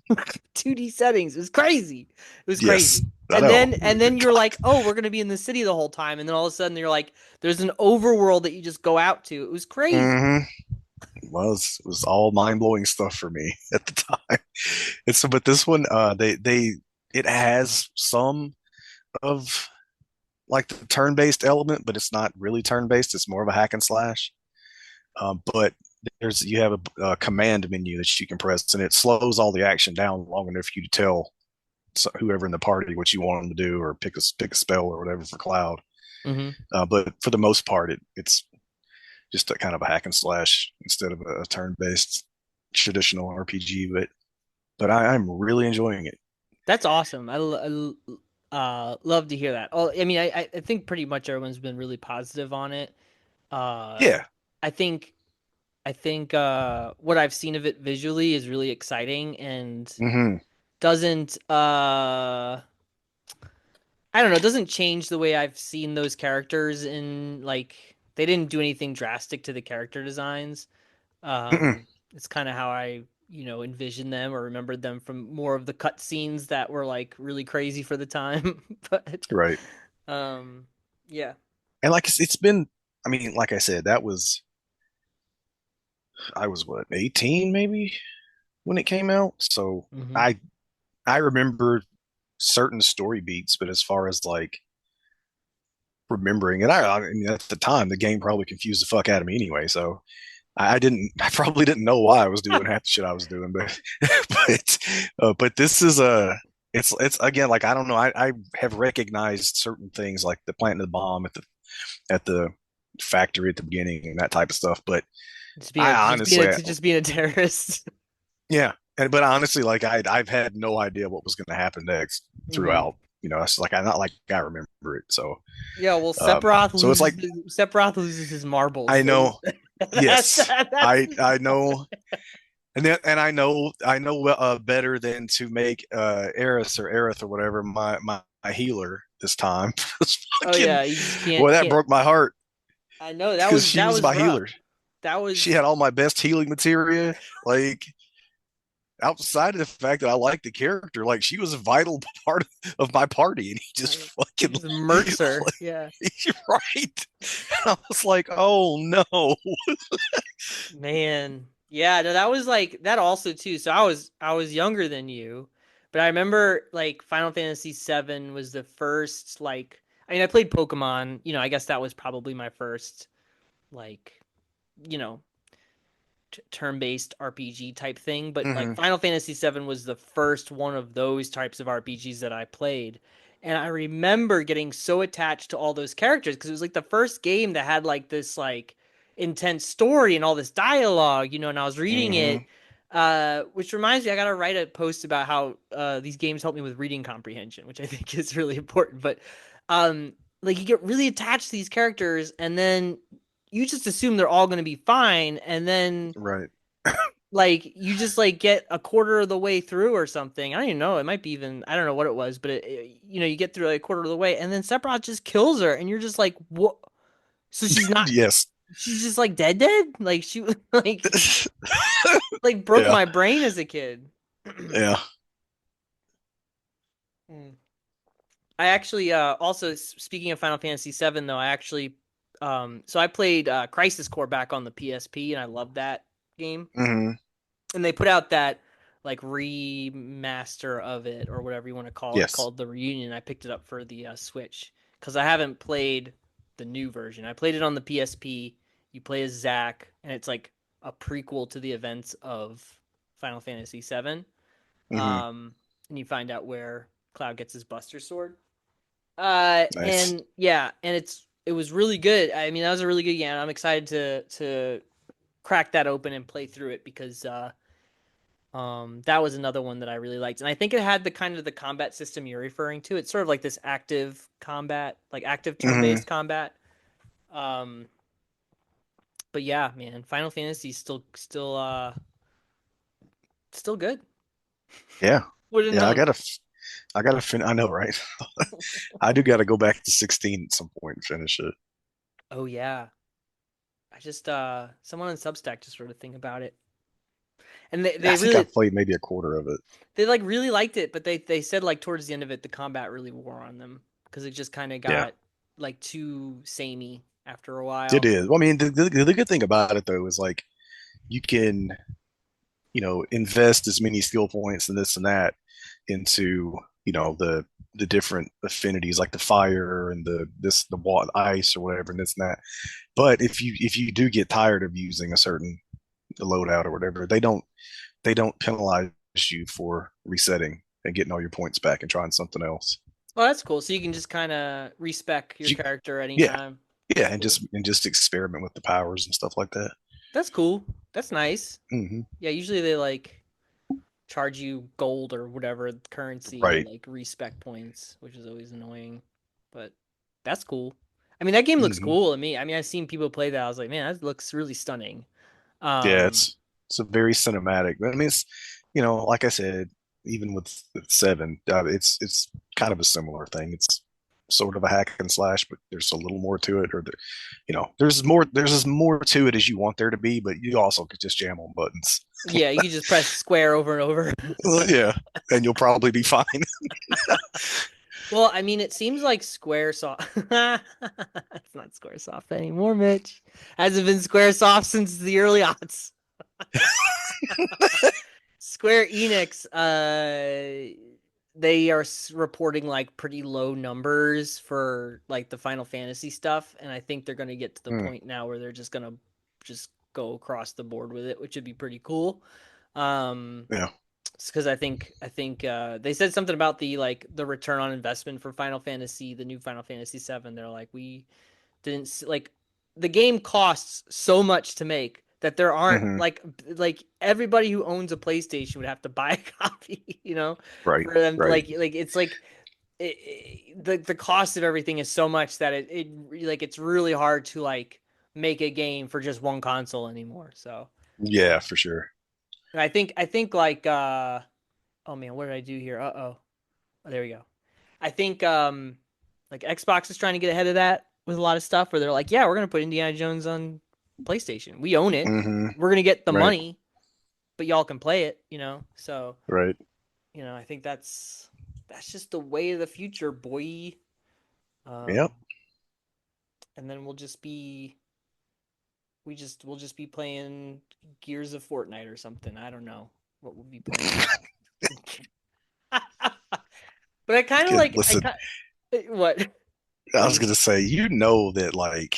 2D settings. It was crazy. It was yes, crazy. I And know. then you're like, oh, we're gonna be in the city the whole time, and then all of a sudden you're like, there's an overworld that you just go out to. It was crazy. Mm-hmm. Well, it was all mind blowing stuff for me at the time. And so, but this one, it has some of like the turn based element, but it's not really turn based. It's more of a hack and slash. But you have a command menu that you can press, and it slows all the action down long enough for you to tell whoever in the party what you want them to do, or pick a spell or whatever for Cloud. Hmm. But for the most part, it's just a kind of a hack and slash instead of a turn based traditional RPG. But I'm really enjoying it. That's awesome. Love to hear that. Oh, I mean, I think pretty much everyone's been really positive on it. Uh, Yeah. I think what I've seen of it visually is really exciting and Hmm. doesn't I don't know, it doesn't change the way I've seen those characters in like they didn't do anything drastic to the character designs. Mm-mm. It's kind of how I, envisioned them or remembered them from more of the cutscenes that were like really crazy for the time. But Right. um yeah. And like it's been, I mean, like I said, I was what, 18 maybe when it came out. So Hmm. I remember certain story beats, but as far as like remembering it, I mean, at the time the game probably confused the fuck out of me anyway. So I probably didn't know why I was doing half the shit I was doing, but but this is it's again like I don't know. I have recognized certain things like the planting the bomb at the factory at the beginning and that type of stuff. But Just being a I just being a honestly, just being a terrorist. yeah, and but honestly, like I've had no idea what was going to happen next Hmm. throughout. It's like I not like I remember it. So Yeah, well, Sephiroth so it's like loses his marbles. I So know, yes, that's I know. And I know better than to make Eris or Aerith or whatever my healer this time. It's oh fucking yeah, you just boy, that can't. broke my heart I know that because was she that was was my rough. healer. That She was had all my best healing materia. Like outside of the fact that I liked the character, like she was a vital part of my party, and he just he fucking just murks her. Yeah, like, right. And I was like, oh no. man. Yeah, no, that was like that also too. So I was younger than you, but I remember like Final Fantasy VII was the first like I mean I played Pokemon. I guess that was probably my first like you know turn-based RPG type thing, but like Hmm. Final Fantasy VII was the first one of those types of RPGs that I played. And I remember getting so attached to all those characters because it was like the first game that had like this like intense story and all this dialogue, and I was reading Hmm. it, which reminds me, I gotta write a post about how these games help me with reading comprehension, which I think is really important. But um, like you get really attached to these characters, and then you just assume they're all going to be fine, and then Right. like you just like get a quarter of the way through or something. I don't even know. It might be even I don't know what it was, but you get through like a quarter of the way, and then Sephiroth just kills her, and you're just like, what? So she's not. Yes. She's just like dead, dead. Like she like broke Yeah. my brain as a kid. Yeah. Hmm. I actually also speaking of Final Fantasy VII though, I actually so I played Crisis Core back on the PSP and I loved that game. Hmm. And they put out that like remaster of it or whatever you want to call it Yes. called the Reunion. I picked it up for the Switch because I haven't played the new version. I played it on the PSP. You play as Zack, and it's like a prequel to the events of Final Fantasy VII. Hmm. And you find out where Cloud gets his Buster Sword. Nice. And yeah, and it was really good. I mean, that was a really good game. I'm excited to crack that open and play through it because that was another one that I really liked, and I think it had the kind of the combat system you're referring to. It's sort of like this active combat, like active Hmm. turn-based combat. Um, but yeah, man, Final Fantasy still good. Yeah. Would have Yeah. known. I gotta fin. I know, right? I do got to go back to 16 at some point and finish it. Oh yeah, I just someone on Substack just wrote a thing about it, and they I they think really I've played maybe a quarter of it. they like really liked it, but they said like towards the end of it, the combat really wore on them because it just kind of Yeah, got like too samey after a it while. is. Well, I mean, the good thing about it though is like you can, invest as many skill points and this and that into, the different affinities like the fire and the water, ice or whatever and this and that. But if you do get tired of using a certain loadout or whatever, they don't penalize you for resetting and getting all your points back and trying something else. Oh, that's cool. So you can just kind of respec your You, character yeah, anytime. yeah, That's and cool. just experiment with the powers and stuff like that. That's cool. That's nice. Hmm. Yeah, usually they like charge you gold or whatever currency to Right. like respec points, which is always annoying. But that's cool. I mean, that game looks Hmm. cool to me. I mean, I've seen people play that. I was like, man, that looks really stunning. Yeah, Um, it's a very cinematic. But I mean, it's like I said, even with seven, it's kind of a similar thing. It's sort of a hack and slash, but there's a little more to it, or there's as more to it as you want there to be, but you also could just jam on buttons. yeah, you can just press square over and over. Well, yeah, and you'll probably be fine. Well, I mean, it seems like Squaresoft. It's not Squaresoft anymore, Mitch. Hasn't been Squaresoft since the early aughts. Square Enix, they are reporting like pretty low numbers for like the Final Fantasy stuff, and I think they're going to get to the Hmm, point now where they're just going to just go across the board with it, which would be pretty cool. Um, yeah. because I think they said something about the like the return on investment for Final Fantasy, the new Final Fantasy VII. They're like we didn't like the game costs so much to make that there aren't Hmm. like everybody who owns a PlayStation would have to buy a copy, Right. for them Right. like it's like the cost of everything is so much that like it's really hard to like make a game for just one console anymore. So, Yeah, um, for sure. and I think like oh man, what did I do here? Uh-oh. Oh, there we go. I think like Xbox is trying to get ahead of that with a lot of stuff where they're like, yeah, we're gonna put Indiana Jones on PlayStation. We own it. Hmm. We're gonna get the Right. money, but y'all can play it, So, Right. I think that's just the way of the future, boy. Yep. Um, and then we'll just be playing Gears of Fortnite or something. I don't know what we'll be playing. But I kind of like I Listen, kind what I what was you gonna say, that like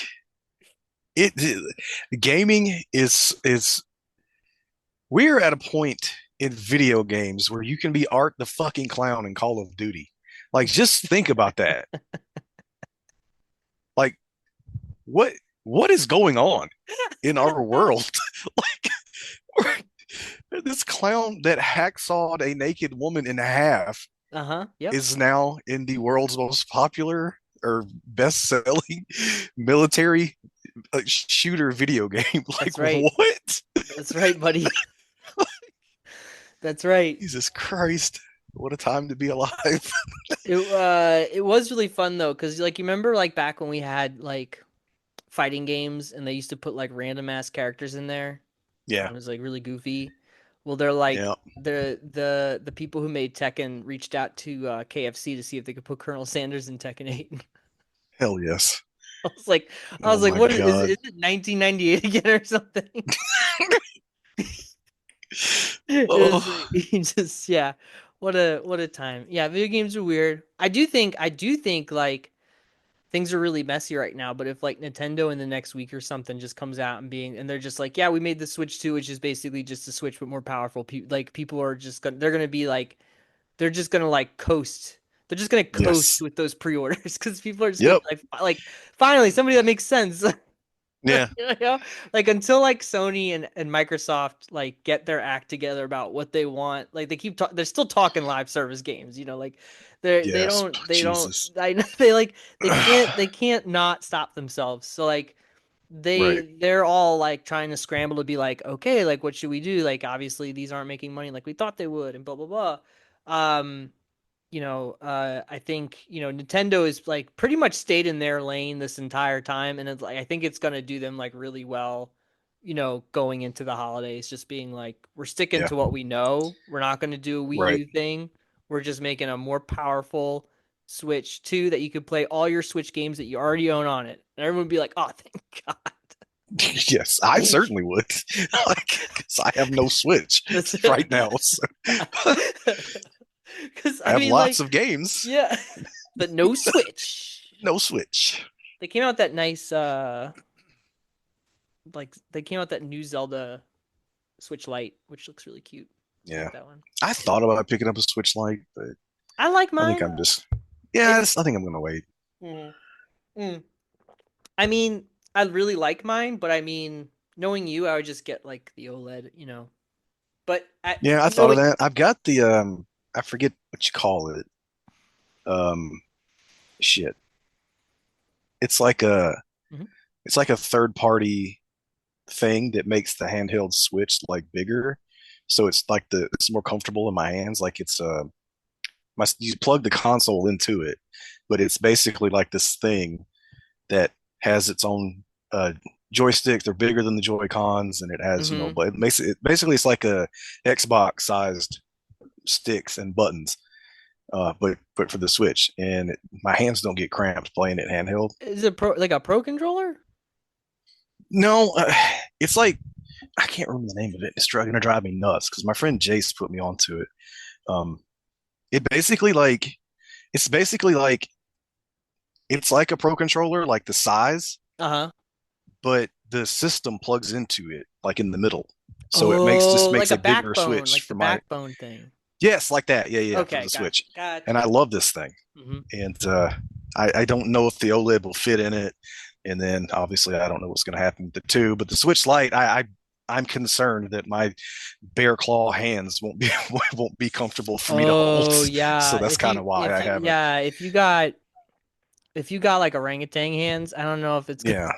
gaming is we're at a point in video games where you can be Art the fucking Clown in Call of Duty. Like, just think about that. Like, what what is going on in our world? Like, this clown that hacksawed a naked woman in half Uh-huh. Yep. is now in the world's most popular or best-selling military shooter video game. Like, That's right. what? That's right, buddy. That's right. Jesus Christ. What a time to be alive. It was really fun though, because like you remember like back when we had like fighting games and they used to put like random ass characters in there and Yeah. it was like really goofy. Well, they're like Yeah. the people who made Tekken reached out to KFC to see if they could put Colonel Sanders in Tekken 8. Hell yes. I was like I Oh was like, my what God. is it 1998 again or something? It was Oh, like, he just yeah. What a time. Yeah, video games are weird. I do think like things are really messy right now, but if like Nintendo in the next week or something just comes out and they're just like, yeah, we made the Switch 2, which is basically just a Switch but more powerful. Like people are just gonna they're gonna be like they're just gonna like coast. They're just gonna coast yes. with those pre-orders because people are just gonna Yep. be like finally somebody that makes sense. Yeah. You know, like until like Sony and Microsoft like get their act together about what they want, like they're still talking live service games, like they Yes. don't Jesus. I know they like they can't not stop themselves. So like Right. they're all like trying to scramble to be like, okay, like what should we do? Like obviously these aren't making money like we thought they would and blah blah blah. Um I think, Nintendo is like pretty much stayed in their lane this entire time, and it's like I think it's gonna do them like really well, going into the holidays, just being like, we're sticking Yeah. to what we know. We're not gonna do a Wii Right. U thing. We're just making a more powerful Switch 2 that you could play all your Switch games that you already own on it. And everyone would be like, oh, thank God. Yes, I Thank you. certainly would. Like, because I have no Switch That's right now. So because I I have mean lots like of games, yeah, but no Switch. no Switch. They came out that nice like they came out that new Zelda Switch Lite, which looks really cute. I Yeah. like that one. I thought about picking up a Switch Lite, but I like I think mine. I'm just, yeah, It's I think I'm going to wait. mm, mm. I mean, I really like mine, but I mean, knowing you, I would just get like the OLED. But Yeah, I thought of knowing that. I've got I forget what you call it. Um, shit. It's like a, Mhm. it's like a third party thing that makes the handheld Switch like bigger. So it's more comfortable in my hands. Like you plug the console into it, but it's basically like this thing that has its own joysticks. They're bigger than the Joy Cons, and it has Mhm. but basically it's like a Xbox sized sticks and buttons, but for the Switch, and my hands don't get cramped playing it handheld. Is it like a pro controller? No, it's like I can't remember the name of it. It's going to drive me nuts because my friend Jace put me onto it. Um, it basically like it's basically like it's like a pro controller, like the size, Uh-huh. but the system plugs into it like in the middle. So it makes Oh, just like makes a a bigger backbone, switch like the for my backbone thing. yes, like that. Yeah, yeah, for Okay, the gotcha, Switch. And gotcha. I love this thing. Hmm. And I don't know if the OLED will fit in it. And then obviously I don't know what's going to happen with the two, but the Switch Lite, I'm concerned that my bare claw hands won't be comfortable for me to hold. Oh So yeah. that's kind of why If I you haven't. yeah, if you got like orangutan hands, I don't know if it's gonna Yeah.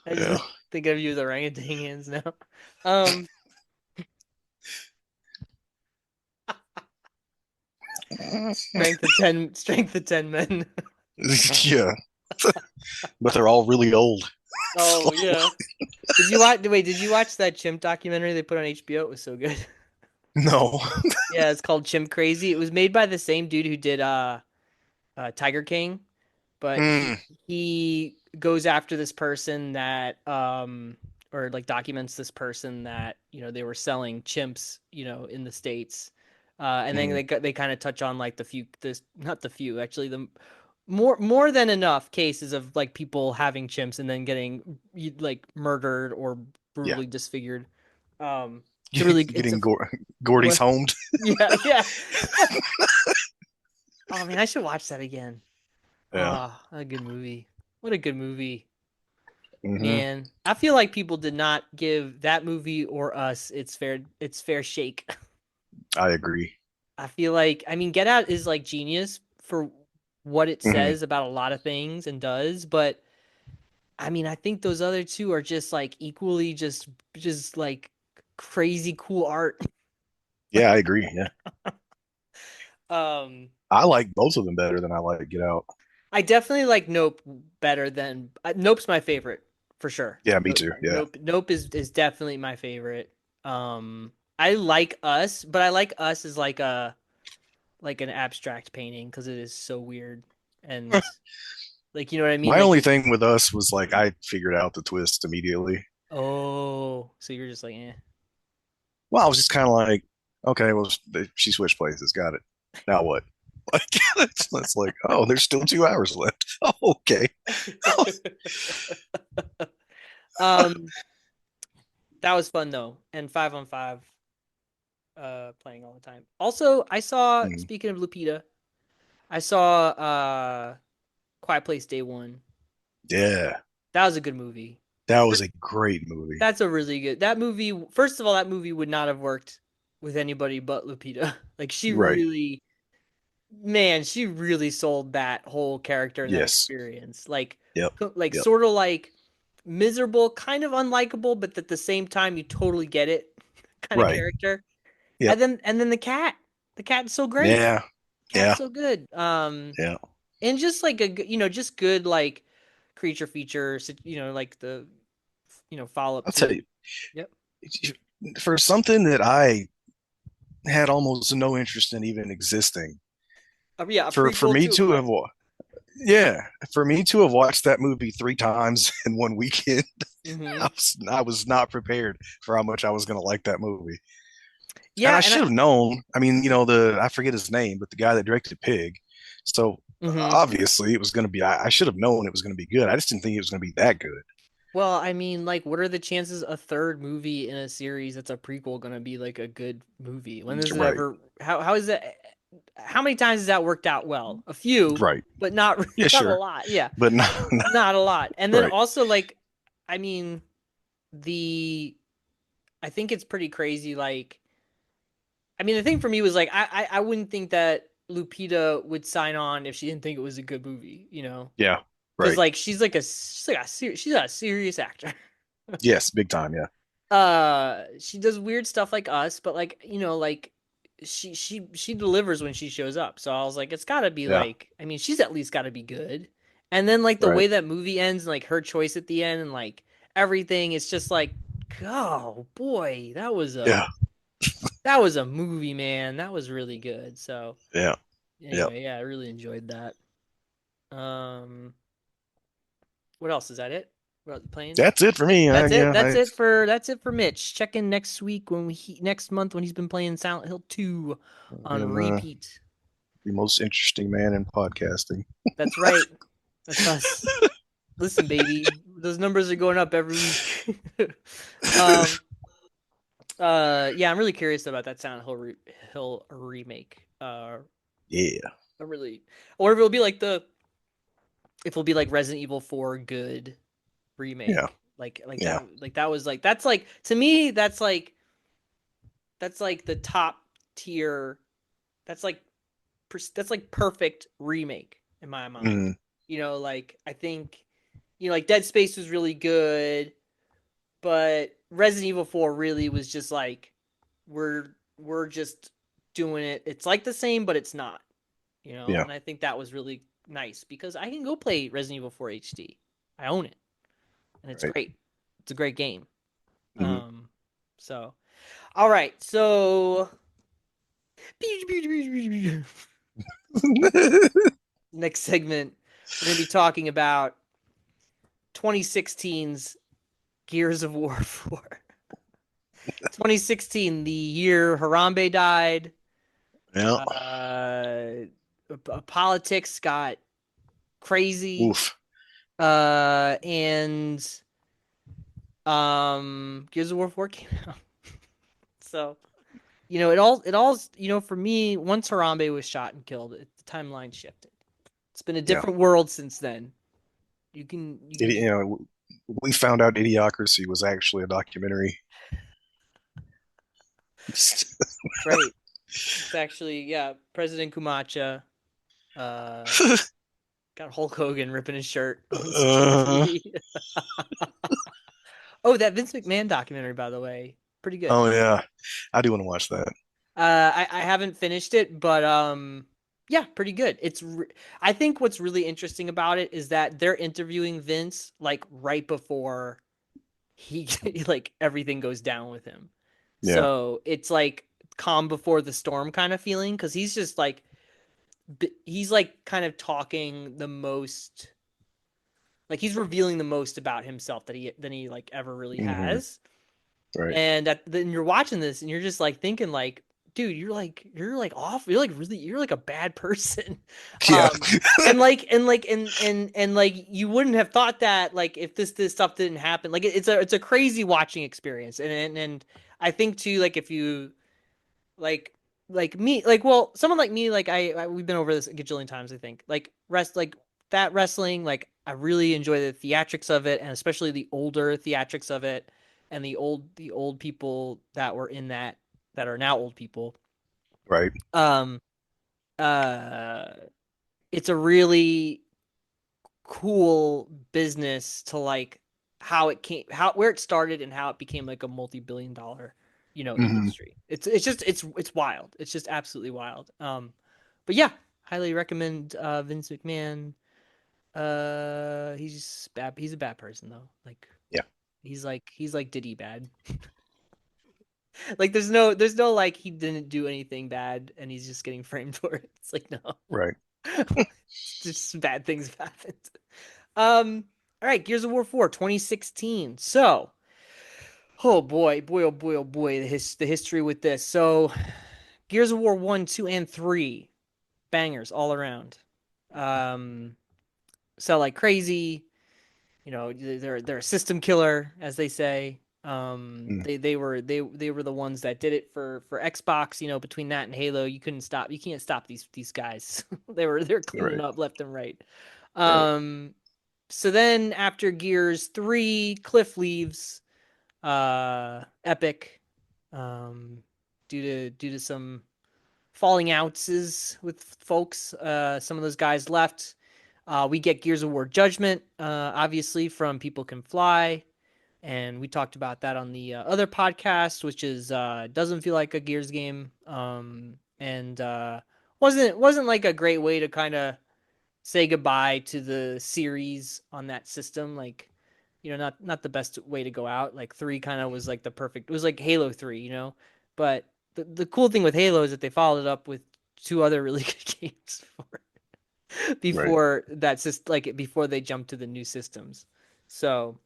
I Yeah. just think of you with orangutan hands now. Um, strength of 10 men. Yeah. But they're all really old. So, Oh yeah. Did you watch that chimp documentary they put on HBO? It was so good. no. Yeah, it's called Chimp Crazy. It was made by the same dude who did Tiger King, but Mm, he goes after this person that or like documents this person that, they were selling chimps, in the States. And then mm, they kind of touch on like the few this not the few, actually the more than enough cases of like people having chimps and then getting like murdered or yeah. brutally disfigured. It's a really it's a Getting Gordy's what homed. yeah, yeah. Oh man, I should watch that again. Yeah. Ah, a good movie. What a good movie. Hmm. Man, I feel like people did not give that movie or us its fair shake. I agree. I feel like, I mean, Get Out is like genius for what it Hmm. says about a lot of things and does, but I mean, I think those other two are just like equally just like crazy cool art. Yeah, I agree. Yeah. Um, I like both of them better than I like Get Out. I definitely like Nope better than Nope's my favorite for sure. Yeah, me too. Yeah. Nope is definitely my favorite. I like Us, but I like Us as like an abstract painting because it is so weird and like, you know what I mean? My Like only you thing with us was like I figured out the twist immediately. oh, so you're just like, eh. Well, I was just kind of like, okay, well, she switched places. Got it. Now what? Like, it's like, oh, there's still 2 hours left. Oh, okay. Um, that was fun though, and 5 on 5 playing all the time. Also, I saw, Mm, speaking of Lupita, I saw Quiet Place Day 1. yeah, That was a good movie. that was a great movie. That's a really good. That movie, first of all, that movie would not have worked with anybody but Lupita. Like she Right. really, man, she really sold that whole character and that Yes. experience. Like Yep. like Yep. sort of like miserable, kind of unlikable, but at the same time you totally get it kind of Right. character. Yep. And then the cat. The cat's so great. Yeah. Cat's Yeah. so good. Yeah. And just like just good like creature features, like the follow up I'll tell to. you, Yep. for something that I had almost no interest in even existing, Yeah, a for prequel me to a to have, classic. yeah, for me to have watched that movie 3 times in one weekend, Hmm. I was not prepared for how much I was going to like that movie. And Yeah, I and should have known. I mean, I forget his name, but the guy that directed Pig. So hmm obviously it was going to be, I should have known it was going to be good. I just didn't think it was going to be that good. well, I mean, like, what are the chances a third movie in a series that's a prequel gonna be like a good movie? When has it Right. ever? How is that? How many times has that worked out well? A few, Right. but not Yeah, not a sure. lot. Yeah, But no, not a lot. And then right. also like, I mean, the I think it's pretty crazy. Like, I mean, the thing for me was like, I wouldn't think that Lupita would sign on if she didn't think it was a good movie. Yeah. Because Right. like she's a serious actor. Yes. Big time. Yeah. She does weird stuff like Us, but like, like she delivers when she shows up. So I was like, it's gotta be Yeah. like, I mean, she's at least gotta be good. And then like the Right. way that movie ends and like her choice at the end and like everything, it's just like, oh boy, Yeah. that was a movie, man. That was really good. So Yeah. Yeah. anyway, yeah, I really enjoyed that. Um, what else? Is that it? What playing? That's it for me. That's it. Yeah. That's it for Mitch. Check in next week next month when he's been playing Silent Hill 2 I on am repeat. the most interesting man in podcasting. That's right. That's us. Listen, baby, those numbers are going up every week. um, Yeah, I'm really curious about that Silent Hill remake. Yeah, I really, or if it'll be like if it'll be like Resident Evil 4 good yeah, remake, yeah. like that was like that's like to me that's like the top tier. That's like that's like perfect remake in my mind. Mm, Like I think like Dead Space was really good, but Resident Evil 4 really was just like we're just doing it. It's like the same, but it's not. yeah, And I think that was really nice because I can go play Resident Evil 4 HD. I own it, and it's right. great. It's a great game. Hmm. So all right, so next segment we're gonna be talking about 2016's Gears of War 4. 2016, the year Harambe died. Yeah. Politics got crazy. Oof. And Gears of War 4 came out. So, for me, once Harambe was shot and killed, the timeline shifted. It's been a Yeah. different world since then. You can You just know, we found out Idiocracy was actually a documentary. right. It's actually, yeah, President Kumacha uh got Hulk Hogan ripping his shirt on uh, security. Oh, that Vince McMahon documentary, by the way, pretty good. oh yeah, I do want to watch that. I haven't finished it, but yeah, pretty good. I think what's really interesting about it is that they're interviewing Vince like right before he like everything goes down with him. Yeah. So it's like calm before the storm kind of feeling because he's just like he's like kind of talking the most, like he's revealing the most about himself that he like ever really Hmm. has. Right. And then you're watching this and you're just like thinking like, dude, you're like off, you're like really, you're like a bad person. Yeah. um and like you wouldn't have thought that like if this stuff didn't happen. Like it's a crazy watching experience. And I think too, like if you like me, like, well, someone like me, like we've been over this a gajillion times, I think, like like that wrestling, like I really enjoy the theatrics of it, and especially the older theatrics of it, and the old people that were in that are now old people. Right. um uh it's a really cool business to like how it came, how where it started and how it became like a multi-billion dollar Hmm. industry. It's just it's wild. It's just absolutely wild. But yeah, highly recommend Vince McMahon. He's bad. He's a bad person though. Like Yeah. he's like Diddy bad. Like there's no like he didn't do anything bad and he's just getting framed for it. It's like no. Right. It's just bad things have happened. All right, Gears of War 4, 2016. So, oh boy, oh boy, oh boy, the history with this. So, Gears of War 1, 2, and 3, bangers all around. Um, sell like crazy. They're a system killer, as they say. Mm. They were the ones that did it for Xbox. Between that and Halo, you can't stop these guys. They're cleaning Right. up left and right. Right. Um, so then after Gears 3, Cliff leaves Epic due to some falling outs with folks. Some of those guys left. We get Gears of War Judgment, obviously from People Can Fly, and we talked about that on the other podcast, which is doesn't feel like a Gears game, and wasn't like a great way to kind of say goodbye to the series on that system. Like, not the best way to go out. Like 3 kind of was like the perfect. It was like Halo 3, But the cool thing with Halo is that they followed it up with 2 other really good games Right. before that's just like before they jumped to the new systems. So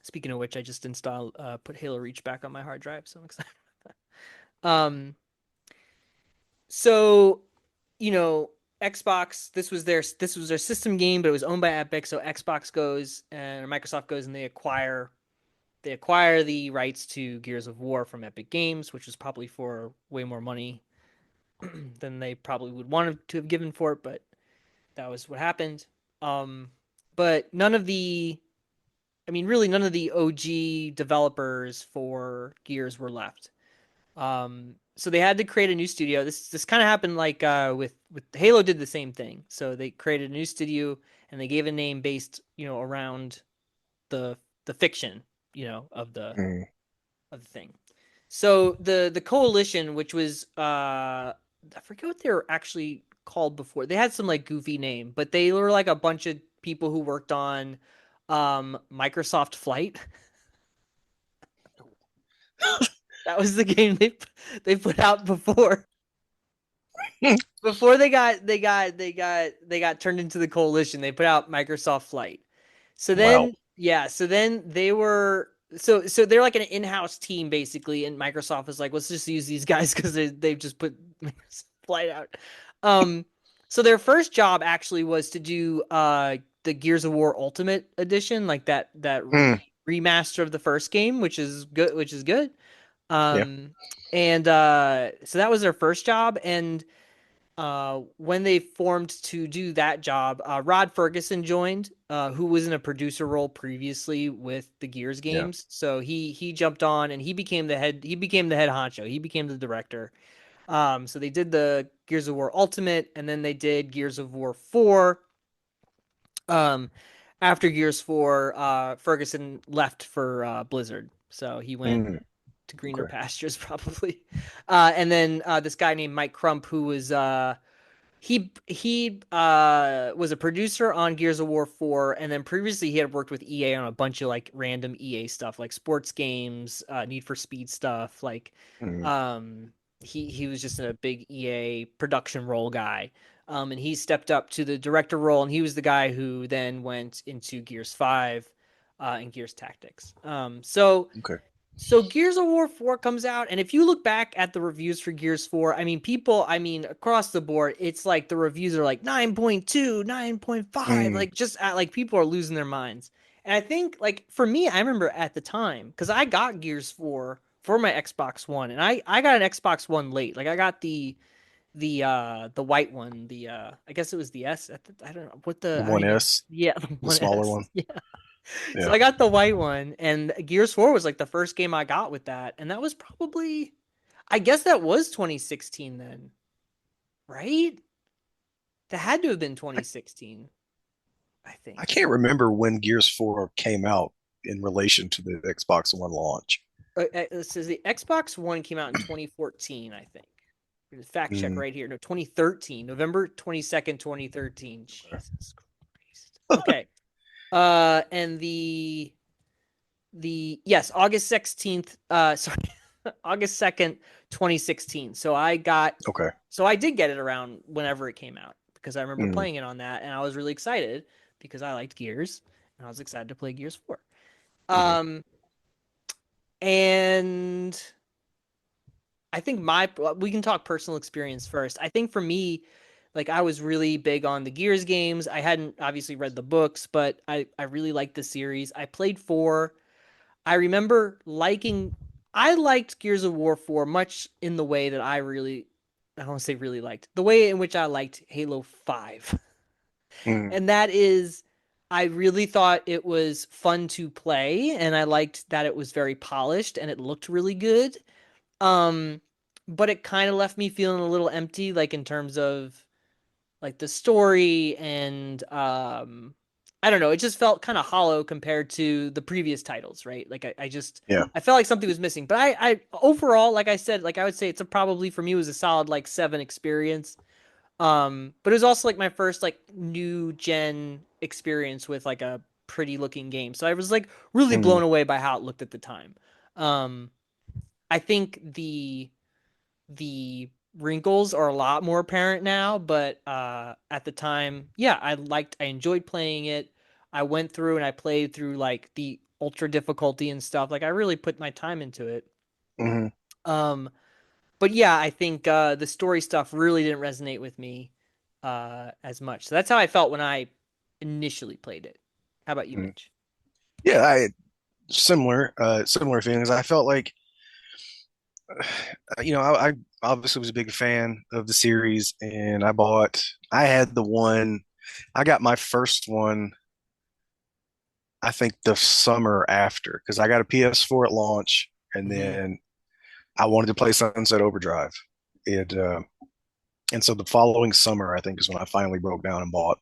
speaking of which, I just installed put Halo Reach back on my hard drive, so I'm excited. Um, so you know, Xbox, this was their system game, but it was owned by Epic, so Xbox goes and or Microsoft goes and they acquire they acquire the rights to Gears of War from Epic Games, which was probably for way more money than they probably would want to have given for it, but that was what happened. Um, but none of the, I mean, really none of the OG developers for Gears were left. So they had to create a new studio. This kind of happened like with Halo did the same thing. So they created a new studio and they gave a name based, around the the fiction, Mm. of the thing. So the coalition, which was I forget what they were actually called before. They had some like goofy name, but they were like a bunch of people who worked on Microsoft Flight. That was the game they put out before they got turned into the coalition. They put out Microsoft Flight. So Wow. then, yeah, so then they were so they're like an in-house team basically, and Microsoft is like, let's just use these guys because they've just put Flight out. Um, so their first job actually was to do the Gears of War Ultimate Edition, like that Mm. remaster of the first game, which is good, Yeah. Um, and so that was their first job, and when they formed to do that job, Rod Fergusson joined, who was in a producer role previously with the Gears Yeah. games. So he jumped on and he became the head. He became the head honcho. He became the director. So they did the Gears of War Ultimate, and then they did Gears of War 4. Um, After Gears 4, Ferguson left for Blizzard, so he went Mm. to greener Okay. pastures probably. And then this guy named Mike Crump, who was he was a producer on Gears of War 4, and then previously he had worked with EA on a bunch of like random EA stuff, like sports games, Need for Speed stuff. Like, Mm. um, he was just a big EA production role guy. And he stepped up to the director role, and he was the guy who then went into Gears 5, and Gears Tactics. Okay. So Gears of War 4 comes out, and if you look back at the reviews for Gears 4, I mean, across the board, it's like the reviews are like 9.2, 9.5, Mm. like like people are losing their minds. And I think like for me, I remember at the time, because I got Gears 4 for my Xbox One, and I got an Xbox One late. Like I got the white one, I guess it was the S I don't know what The I don't one even S, yeah, the the one smaller S. one. Yeah. So Yeah. I got the white one, and Gears 4 was like the first game I got with that. And that was probably, I guess that was 2016 then, right? That had to have been I, 2016, I I think. can't remember when Gears 4 came out in relation to the Xbox One launch. It says the Xbox One came out in 2014, I think. Fact check Mm. right here. No, 2013, November 22nd, 2013. Okay. Jesus Christ. Okay. And yes, August 16th, sorry, August 2nd, 2016. Okay. So I did get it around whenever it came out because I remember Mm. playing it on that and I was really excited because I liked Gears and I was excited to play Gears 4. Mm. Um and I think we can talk personal experience first. I think for me, like I was really big on the Gears games. I hadn't obviously read the books, but I really liked the series. I played 4. I remember I liked Gears of War 4 much in the way that I don't want to say really liked, the way in which I liked Halo 5. Mm. And that is, I really thought it was fun to play, and I liked that it was very polished and it looked really good. Um, but it kind of left me feeling a little empty, like in terms of like the story and I don't know, it just felt kind of hollow compared to the previous titles, right? Like I just Yeah. I felt like something was missing. But I overall, like I said, like I would say it's a probably for me it was a solid like 7 experience. But it was also like my first like new gen experience with like a pretty looking game. So I was like really Mm. blown away by how it looked at the time. Um I think the wrinkles are a lot more apparent now, but at the time, yeah, I enjoyed playing it. I went through and I played through like the ultra difficulty and stuff. Like I really put my time into it. Mm. Um but yeah, I think the story stuff really didn't resonate with me as much. So that's how I felt when I initially played it. How about you, Mm. Mitch? Yeah. similar feelings. I felt like, I obviously was a big fan of the series, and I had the one, I got my first one, I think the summer after, because I got a PS4 at launch, and Hmm. then I wanted to play Sunset Overdrive. And, and so the following summer, I think, is when I finally broke down and bought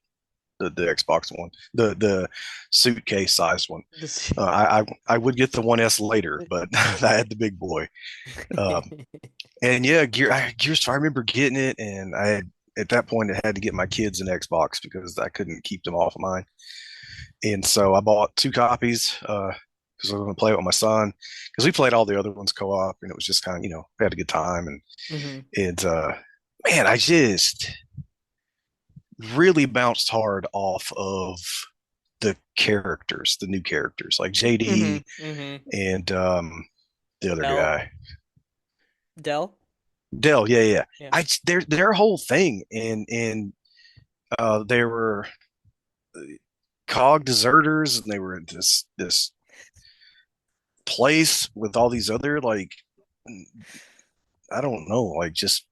the Xbox One, the suitcase sized one. This. I would get the 1S later, but I had the big boy. Um, and yeah, Gears. I remember getting it, and I had, at that point I had to get my kids an Xbox because I couldn't keep them off of mine. And so I bought two copies because I was going to play it with my son, because we played all the other ones co-op, and it was just kind of, we had a good time. Hmm. And man, I just really bounced hard off of the characters, the new characters like Hmm. JD Hmm. and the other Dell. guy, Dell. Dell. Yeah, yeah. Yeah. Their whole thing, and they were cog deserters, and they were in this place with all these other, like, I don't know, like, just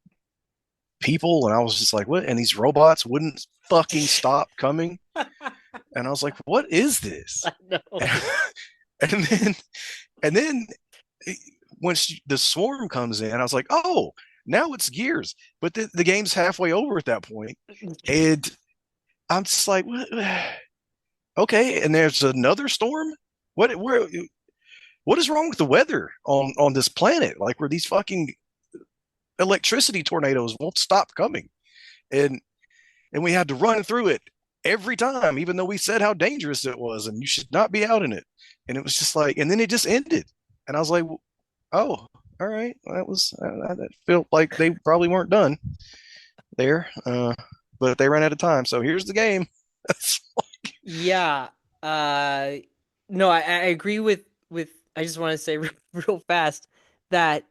people, and I was just like, what? And these robots wouldn't fucking stop coming, and I was like, what is this? I know. And then and then when the swarm comes in, I was like, oh, now it's Gears. But the game's halfway over at that point, and I'm just like, what? Okay. And there's another storm. What is wrong with the weather on this planet? Like, where these fucking electricity tornadoes won't stop coming, and we had to run through it every time, even though we said how dangerous it was and you should not be out in it. And it was just like, and then it just ended, and I was like, oh, all right, that felt like they probably weren't done there, but they ran out of time. So here's the game. Yeah. Uh, no, I agree with. I just want to say real fast that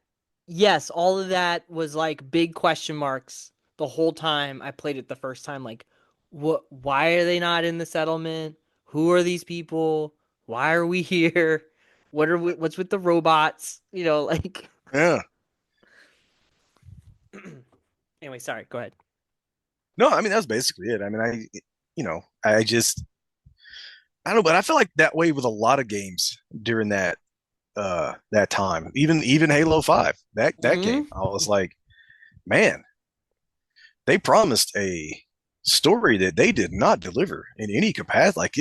yes, all of that was like big question marks the whole time I played it the first time. Like, what? Why are they not in the settlement? Who are these people? Why are we here? What's with the robots? Like. Yeah. Anyway, sorry. Go ahead. No, I mean that's basically it. I mean, I just, I don't know, but I feel like that way with a lot of games during that time. Even Halo 5, that Hmm. game, I was like, man, they promised a story that they did not deliver in any capacity. Like,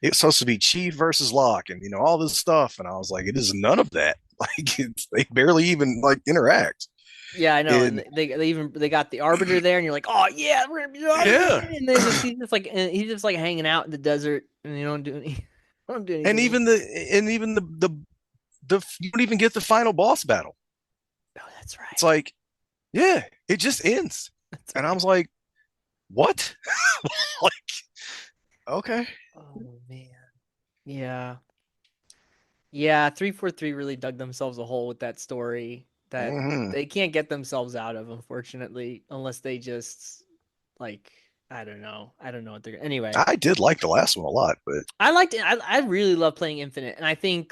it's supposed to be Chief versus Locke, and all this stuff, and I was like, it is none of that. Like, they barely even like interact. Yeah, I know, and And they got the arbiter there, and you're like, oh yeah, we're gonna be the arbiter, yeah, and then he's just like hanging out in the desert, and you don't do any, don't do and anything. even the you don't even get the final boss battle. Oh, that's It's right. like, yeah, it just ends, That's and I right. was like, what? Like, okay. Oh man. Yeah. Yeah, 343 really dug themselves a hole with that story that Hmm. they can't get themselves out of, unfortunately, unless they just like I don't know. I don't know what they're anyway. I did like the last one a lot, but I liked it. I really love playing Infinite, and I think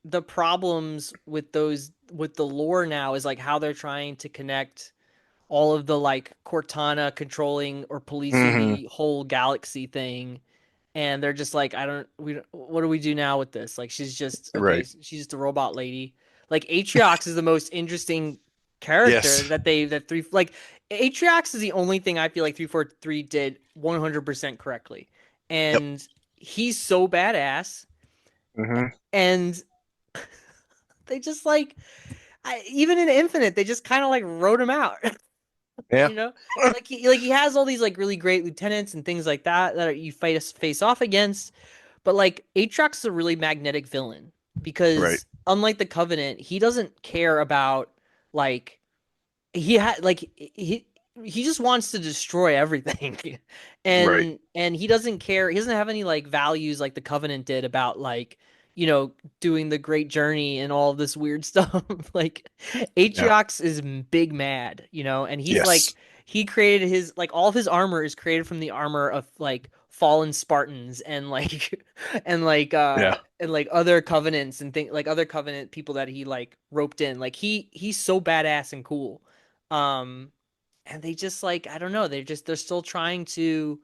the problems with the lore now is like how they're trying to connect all of the like Cortana controlling or policing hmm the whole galaxy thing, and they're just like, I don't, we, what do we do now with this? Like, she's just okay, right. she's just a robot lady. Like Atriox is the most interesting character Yes. that three like Atriox is the only thing I feel like 343 did 100% correctly, Yep. and he's so badass, hmm and they just like even in Infinite, they just kind of like wrote him out. Yeah. you know, like he has all these like really great lieutenants and things like that that you face off against, but like Aatrox is a really magnetic villain Right. because unlike the Covenant, he doesn't care about like he had like he just wants to destroy everything. Right. And he doesn't care, he doesn't have any like values like the Covenant did about like doing the great journey and all this weird stuff. Like Yeah. Atriox is big mad, and he's like Yes. he created his like all of his armor is created from the armor of like fallen Spartans and like Yeah. and like other covenants and things like other covenant people that he like roped in. Like he's so badass and cool. Um and they just like I don't know, they're still trying to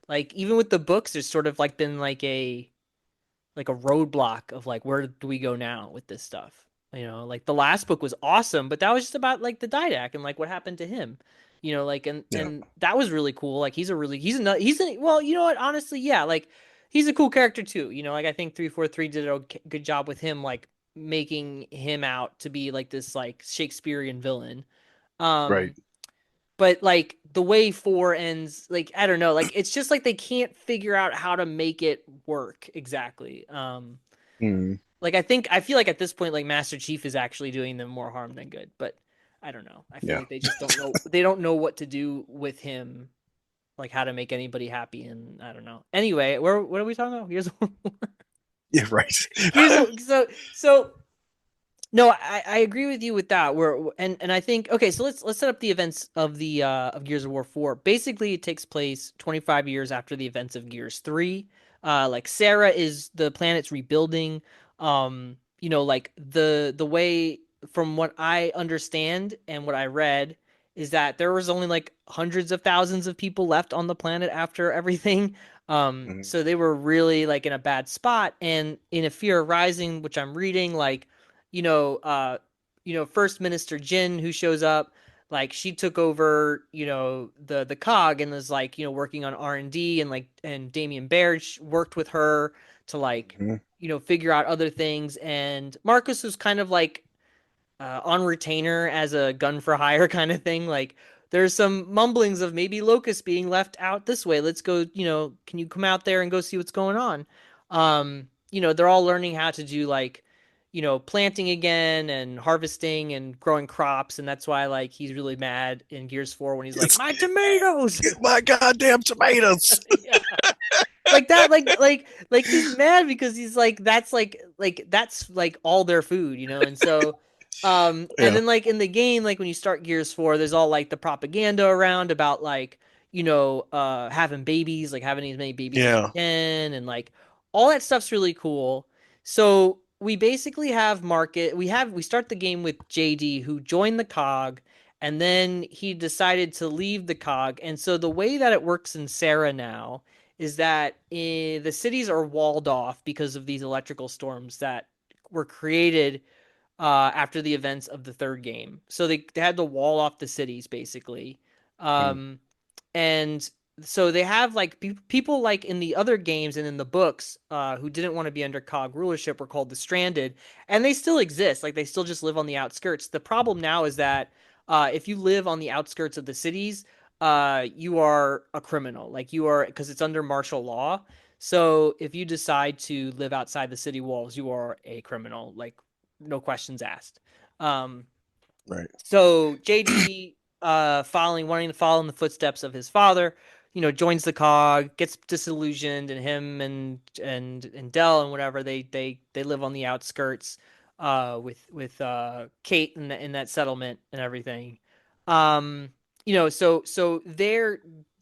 like even with the books there's sort of like been like a roadblock of like where do we go now with this stuff. Like the last book was awesome, but that was just about like the Didac and like what happened to him. Like Yeah. and that was really cool. Like well, you know what? Honestly, yeah, like he's a cool character too. Like I think 343 did a good job with him like making him out to be like this like Shakespearean villain. Right. Um but like the way 4 ends, like I don't know, like it's just like they can't figure out how to make it work exactly. Mm. Like I feel like at this point like Master Chief is actually doing them more harm than good, but I don't know. I feel Yeah. like they just don't know what to do with him, like how to make anybody happy, and I don't know. Anyway, what are we talking about? Yeah. Right. Here's so no, I agree with you with that. And I think okay, so let's set up the events of the of Gears of War 4. Basically, it takes place 25 years after the events of Gears 3. Like Sarah is the planet's rebuilding. Like the way from what I understand and what I read is that there was only like hundreds of thousands of people left on the planet after everything. Mhm. So they were really like in a bad spot. And in A Fear Rising, which I'm reading, like you know, uh, First Minister Jin who shows up, like she took over, the cog and was like, working on R&D and like and Damian Baird worked with her to like, Mhm. figure out other things. And Marcus was kind of like on retainer as a gun for hire kind of thing. Like there's some mumblings of maybe Locust being left out this way. Let's go, can you come out there and go see what's going on? They're all learning how to do like, planting again and harvesting and growing crops, and that's why like he's really mad in Gears 4 when he's like, It's "My tomatoes!" get my goddamn tomatoes. Yeah. Like that like he's mad because he's like that's like all their food, and so and Yeah. then like in the game like when you start Gears 4 there's all like the propaganda around about like having babies, like having as many babies as you Yeah. can, and like all that stuff's really cool. So we basically have market we start the game with JD who joined the cog, and then he decided to leave the cog. And so the way that it works in Sarah now is that the cities are walled off because of these electrical storms that were created after the events of the third game. So they had to wall off the cities basically. Mm. Um, and so they have like people like in the other games and in the books who didn't want to be under cog rulership were called the stranded, and they still exist. Like they still just live on the outskirts. The problem now is that if you live on the outskirts of the cities, you are a criminal. Like you are, because it's under martial law. So if you decide to live outside the city walls, you are a criminal. Like no questions asked. Um, Right. so JD, wanting to follow in the footsteps of his father, joins the cog, gets disillusioned, and him and Dell and whatever they live on the outskirts, with Kate in that settlement and everything. Um, so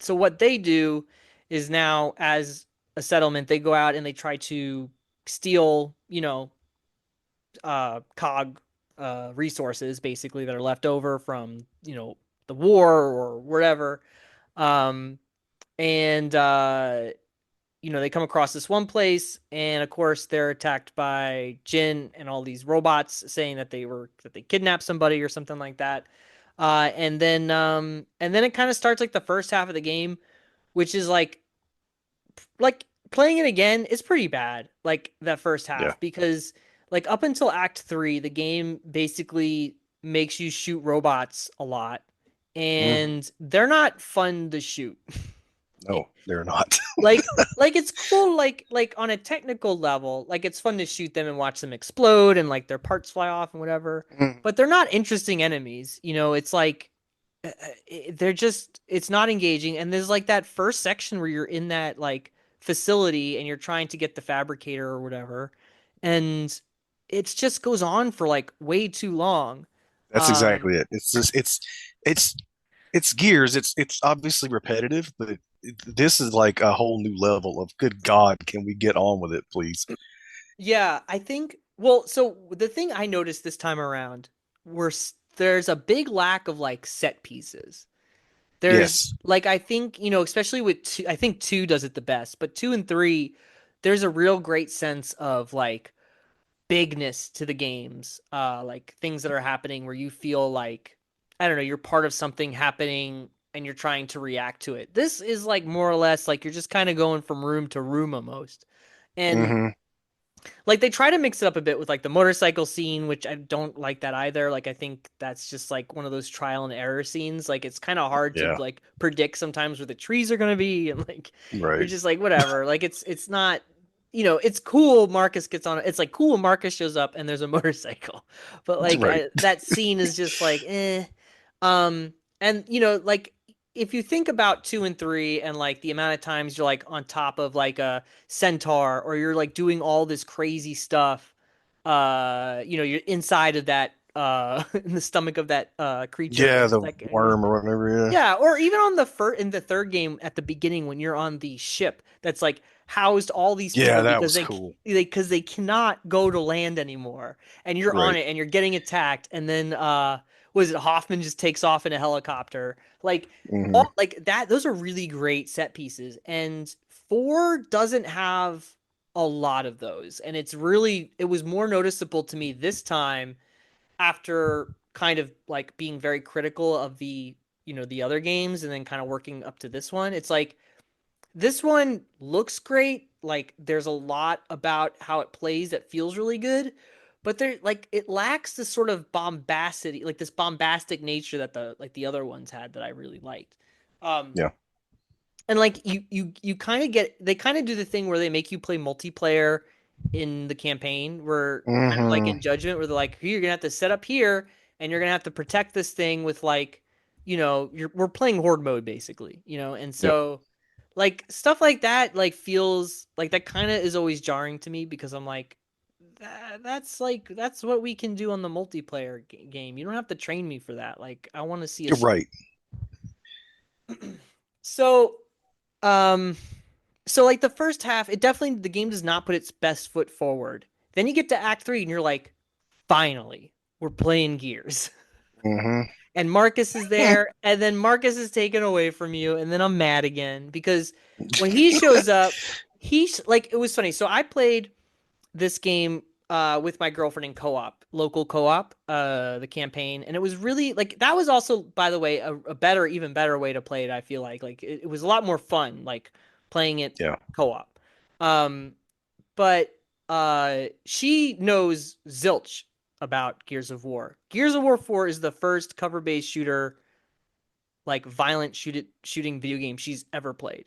what they do is now as a settlement they go out and they try to steal, cog resources basically that are left over from the war or whatever. um and they come across this one place, and of course they're attacked by Jin and all these robots saying that they kidnapped somebody or something like that. And then it kind of starts like the first half of the game, which is like playing it again is pretty bad, like that first Yeah. half, because like up until act 3 the game basically makes you shoot robots a lot, Mm. and they're not fun to shoot. No, they're not. like it's cool, like on a technical level, like it's fun to shoot them and watch them explode and like their parts fly off and whatever, Mm. but they're not interesting enemies. It's like they're just it's not engaging. And there's like that first section where you're in that like facility and you're trying to get the fabricator or whatever, and it just goes on for like way too long. That's exactly it. It's just it's Gears. It's obviously repetitive, but this is like a whole new level of good God, can we get on with it, please? Yeah, I think, well, so the thing I noticed this time around there's a big lack of like set pieces. There's Yes. like, I think, especially with two, I think two does it the best, but two and three, there's a real great sense of like bigness to the games, like things that are happening where you feel like, I don't know, you're part of something happening and you're trying to react to it. This is like more or less like you're just kind of going from room to room almost. And Hmm. like they try to mix it up a bit with like the motorcycle scene, which I don't like that either. Like I think that's just like one of those trial and error scenes. Like it's kind of hard to Yeah. like predict sometimes where the trees are going to be, and like you're Right. just like whatever. Like it's not, it's cool Marcus gets on it. It's like cool when Marcus shows up and there's a motorcycle. But like Right. that scene is just like um and like if you think about 2 and 3 and like the amount of times you're like on top of like a centaur or you're like doing all this crazy stuff, you're inside of that in the stomach of that creature, Yeah, the that guy. worm or whatever. Yeah, or even on the in the third game at the beginning when you're on the ship that's like housed all these Yeah. Yeah, people that because was cool. they cannot go to land anymore, and you're on Right. it and you're getting attacked, and then was it Hoffman just takes off in a helicopter, like Hmm. all like that. Those are really great set pieces, and four doesn't have a lot of those, and it was more noticeable to me this time after kind of like being very critical of the other games and then kind of working up to this one. It's like this one looks great. Like there's a lot about how it plays that feels really good, but there like it lacks this sort of bombacity, like this bombastic nature that the other ones had that I really liked. Um Yeah. and like you kind of get they kind of do the thing where they make you play multiplayer in the campaign, where kind of like Hmm. in Judgment, where they're like, you're gonna have to set up here and you're gonna have to protect this thing with like, we're playing horde mode basically, and Yep. so like stuff like that like feels like that kind of is always jarring to me because I'm like, that's what we can do on the multiplayer game. You don't have to train me for that. Like I want to see a You're right. so um so like the first half, it definitely the game does not put its best foot forward. Then you get to Act 3 and you're like, finally, we're playing Gears. Hmm. And Marcus is there, and then Marcus is taken away from you, and then I'm mad again because when he shows up, he's like it was funny. So I played this game with my girlfriend in co-op, local co-op, the campaign, and it was really like that was also, by the way, a better, even better way to play it. I feel like it was a lot more fun, like playing it Yeah. co-op. Um, but she knows zilch about Gears of War. Gears of War 4 is the first cover-based shooter, like violent shooting video game she's ever played.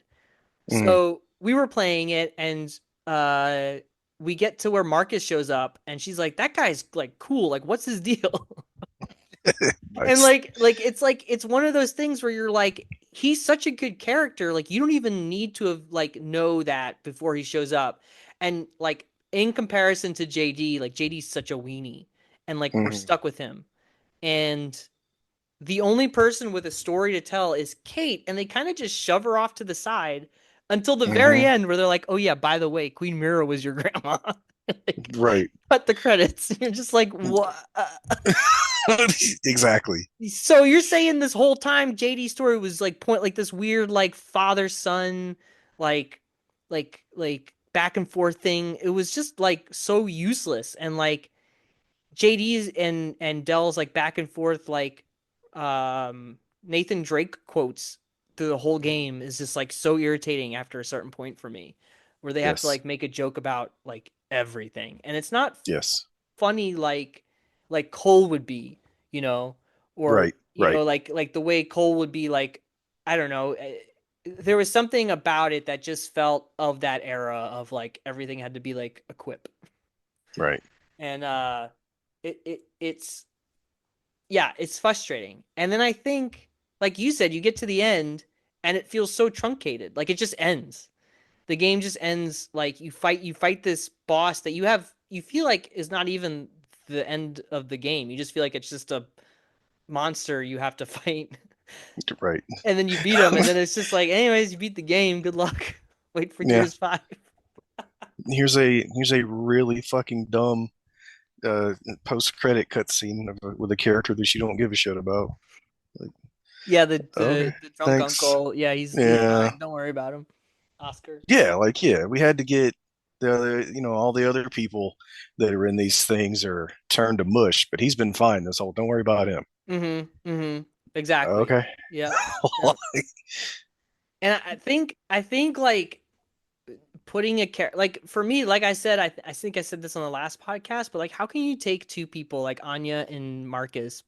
Hmm. So we were playing it, and uh, we get to where Marcus shows up, and she's like, "That guy's like cool. Like, what's his deal?" And Nice. like it's one of those things where you're like, he's such a good character. Like, you don't even need to have like know that before he shows up. And like in comparison to JD, like JD's such a weenie, and like we're Hmm. stuck with him. And the only person with a story to tell is Kate, and they kind of just shove her off to the side until the very Hmm. end, where they're like, "Oh yeah, by the way, Queen Mira was your grandma." Like, Right. cut the credits. You're just like, what? Exactly. So you're saying this whole time JD's story was like like this weird like father son, like like back and forth thing. It was just like so useless, and like JD's and Dell's like back and forth like Nathan Drake quotes through the whole game is just like so irritating after a certain point for me, where they have to Yes. like make a joke about like everything, and it's not Yes. funny like Cole would be, you know, or Right. Right. like the way Cole would be like, I don't know. There was something about it that just felt of that era of like everything had to be like a quip. Right. And it's yeah, it's frustrating. And then I think, like you said, you get to the end and it feels so truncated. Like it just ends. The game just ends like you fight this boss that you feel like is not even the end of the game. You just feel like it's just a monster you have to fight, Right. and then you beat him, and then it's just like, anyways, you beat the game. Good luck. Wait for Yeah. Gears 5. Here's a really fucking dumb uh post credit cutscene with a character that you don't give a shit about. Like, Yeah, the okay, the the drunk thanks. uncle. Yeah, he's Yeah. fine. Don't worry about him. Oscar. Yeah, like yeah, we had to get the other, all the other people that are in these things are turned to mush, but he's been fine this whole. Don't worry about him. Mm-hmm. Mm-hmm. Exactly. Okay. Yep. Yep. And I think like putting a character, like for me, like I said, I think I said this on the last podcast, but like how can you take two people like Anya and Marcus,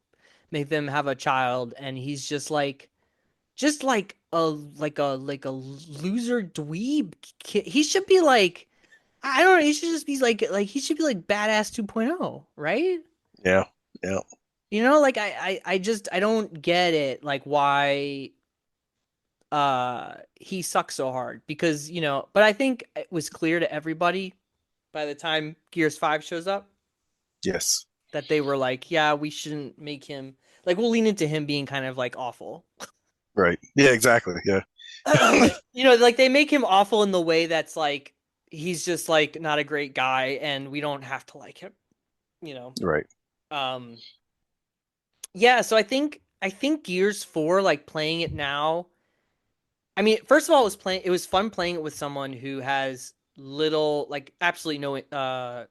make them have a child, and he's just like a loser dweeb kid. He should be like, I don't know, he should just be like he should be like badass 2.0, right? Yeah. Yeah. Like I just I don't get it, like why he sucks so hard, because but I think it was clear to everybody by the time Gears 5 shows up Yes. that they were like, yeah, we shouldn't make him, like, we'll lean into him being kind of like awful. Right. Yeah, exactly. Yeah. Like they make him awful in the way that's like he's just like not a great guy and we don't have to like him, you know. Right. Um yeah, so I think Gears 4, like playing it now, I mean, first of all, it was fun playing it with someone who has little, like absolutely no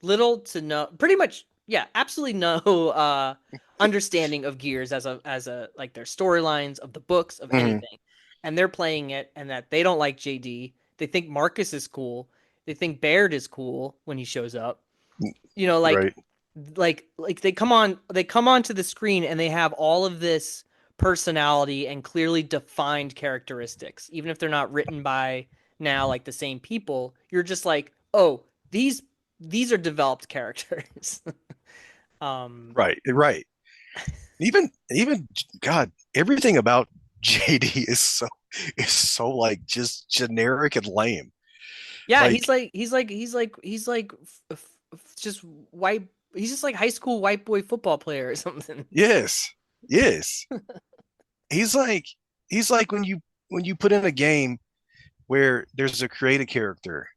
little to no, pretty much, yeah, absolutely no understanding of Gears as a like their storylines of the books of Hmm. anything. And they're playing it, and that they don't like JD. They think Marcus is cool. They think Baird is cool when he shows up. You know, like Right. like they come on to the screen and they have all of this personality and clearly defined characteristics, even if they're not written by now like the same people. You're just like, oh, these are developed characters. um Right. Right. Even God, everything about JD is so like just generic and lame. yeah, Like, he's like just white, he's just like high school white boy football player or something. yes. Yes. He's like he's like when you put in a game where there's a creative character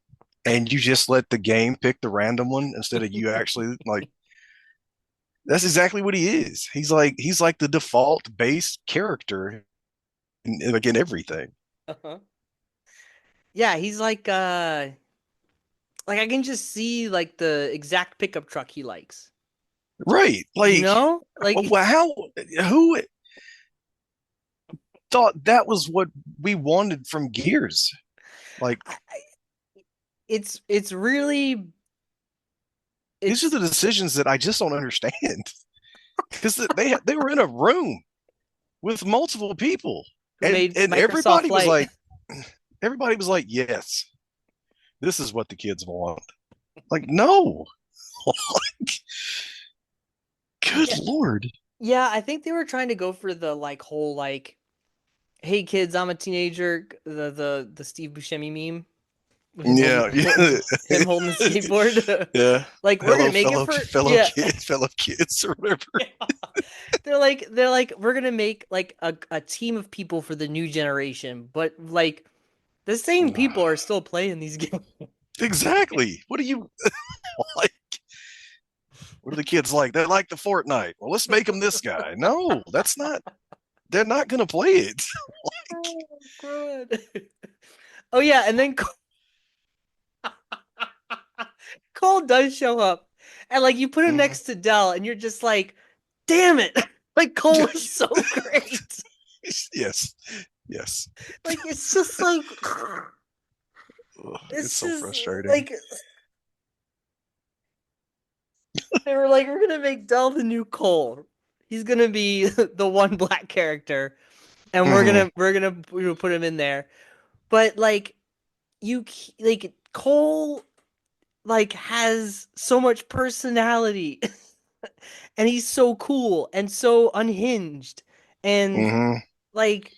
and you just let the game pick the random one instead of you actually like that's exactly what he is. He's like the default base character in everything. Uh-huh. Yeah, he's like I can just see like the exact pickup truck he likes. Right. You Like, know? Like how who thought that was what we wanted from Gears? Like, it's really these are it's the decisions that I just don't understand. Because they were in a room with multiple people, who and made and Microsoft Flight. everybody was like, yes, this is what the kids want. Like, no, good Yeah. lord. Yeah, I think they were trying to go for the like whole like, hey kids, I'm a teenager, the Steve Buscemi meme with him holding Yeah, yeah, him holding the skateboard. yeah. Like we're gonna Hello, make it fellow for, fellow yeah. kids, fellow kids, or whatever. Yeah. They're like we're gonna make like a team of people for the new generation, but like the same people are still playing these games. Exactly. What do you like? What are the kids like? They like the Fortnite. Well, let's make them this guy. No, that's not. They're not going to play it. Like, Oh, God. Oh yeah, and then Cole does show up, and like you put him mhm. next to Dell, and you're just like, damn it! Like Cole is so great. Yes, yes. Like it's just like Ugh, it's it's so just frustrating. like they were like, we're gonna make Dell the new Cole. He's gonna be the one black character, and we're Hmm. gonna we're gonna put him in there. But like you like Cole like has so much personality, and he's so cool and so unhinged, and Hmm. like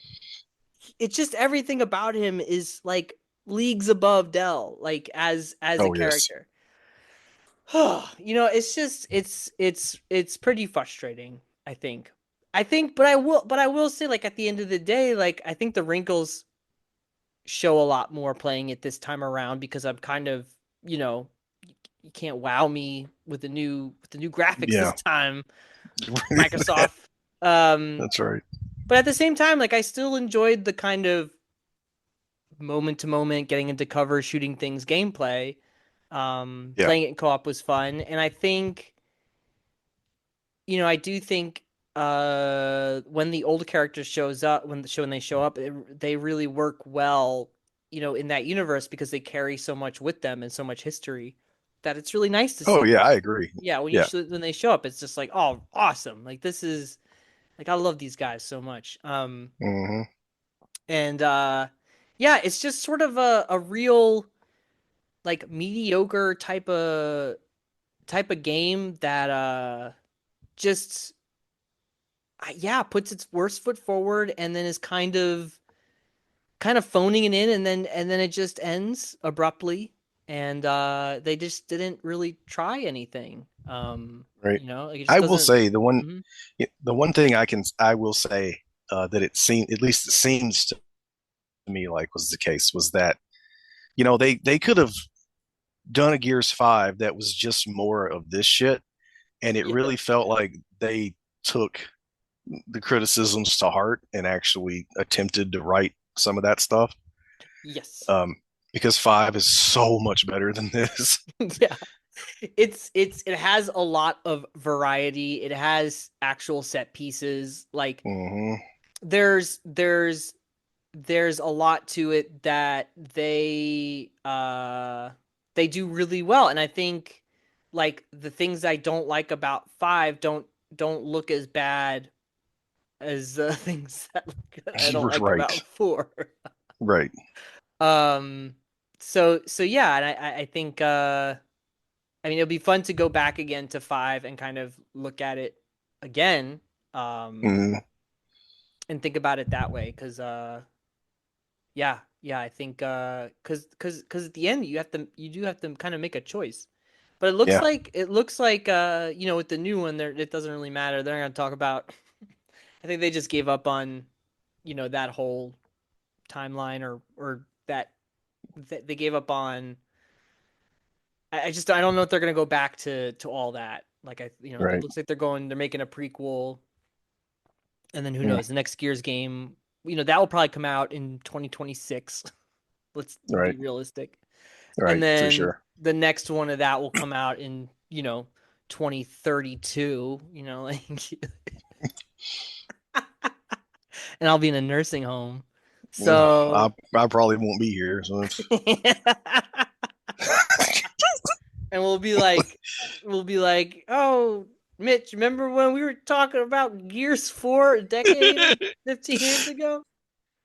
it's just everything about him is like leagues above Dell, like as a Oh yes. character. It's just it's pretty frustrating, I think. But I will say, like, at the end of the day, like, I think the wrinkles show a lot more playing it this time around because I'm kind of, you know, you can't wow me with the new graphics this Yeah, time, Microsoft. Um that's right. but at the same time, like, I still enjoyed the kind of moment to moment getting into cover, shooting things gameplay. Yeah. Playing it in co-op was fun, and I think, I do think when the old characters shows up when they show up, they really work well, in that universe because they carry so much with them and so much history that it's really nice to Oh see yeah, them. I agree. Yeah, Yeah. when they show up, it's just like, oh, awesome. Like, this is like, I love these guys so much. Hmm. And yeah, it's just sort of a real, like, mediocre type of game that just yeah, puts its worst foot forward and then is kind of phoning it in, and then it just ends abruptly, and they just didn't really try anything. Right. Like, it just I will doesn't. say the one Mhm. the one thing I will say that at least it seems to me like was the case was that they could have done a Gears 5 that was just more of this shit, and it Yeah. really felt like they took the criticisms to heart and actually attempted to write some of that stuff. Yes. Um, because 5 is so much better than this. Yeah. It has a lot of variety. It has actual set pieces. Like, Hmm. there's there's a lot to it that they do really well, and I think, like, the things I don't like about 5 don't look as bad as the things that I don't like Right. about 4. Right. um so yeah, and I think, I mean, it'll be fun to go back again to 5 and kind of look at it again, um Mm, and think about it that way, because yeah, yeah, I think, cuz at the end you do have to kind of make a choice. But yeah. it looks like, with the new one there, it doesn't really matter. They're not going to talk about I think they just gave up on, that whole timeline, or that they gave up on. I don't know if they're going to go back to all that. Like, it Right. looks like they're making a prequel, and then who Mm, knows, the next Gears game, that will probably come out in 2026. Let's be right. realistic. And Right. For then sure. the next one of that will come out in, 2032, like, and I'll be in a nursing home. Mm, So I probably won't be here. So and we'll be like, "Oh, Mitch, remember when we were talking about Gears 4 a decade and 15 years ago?"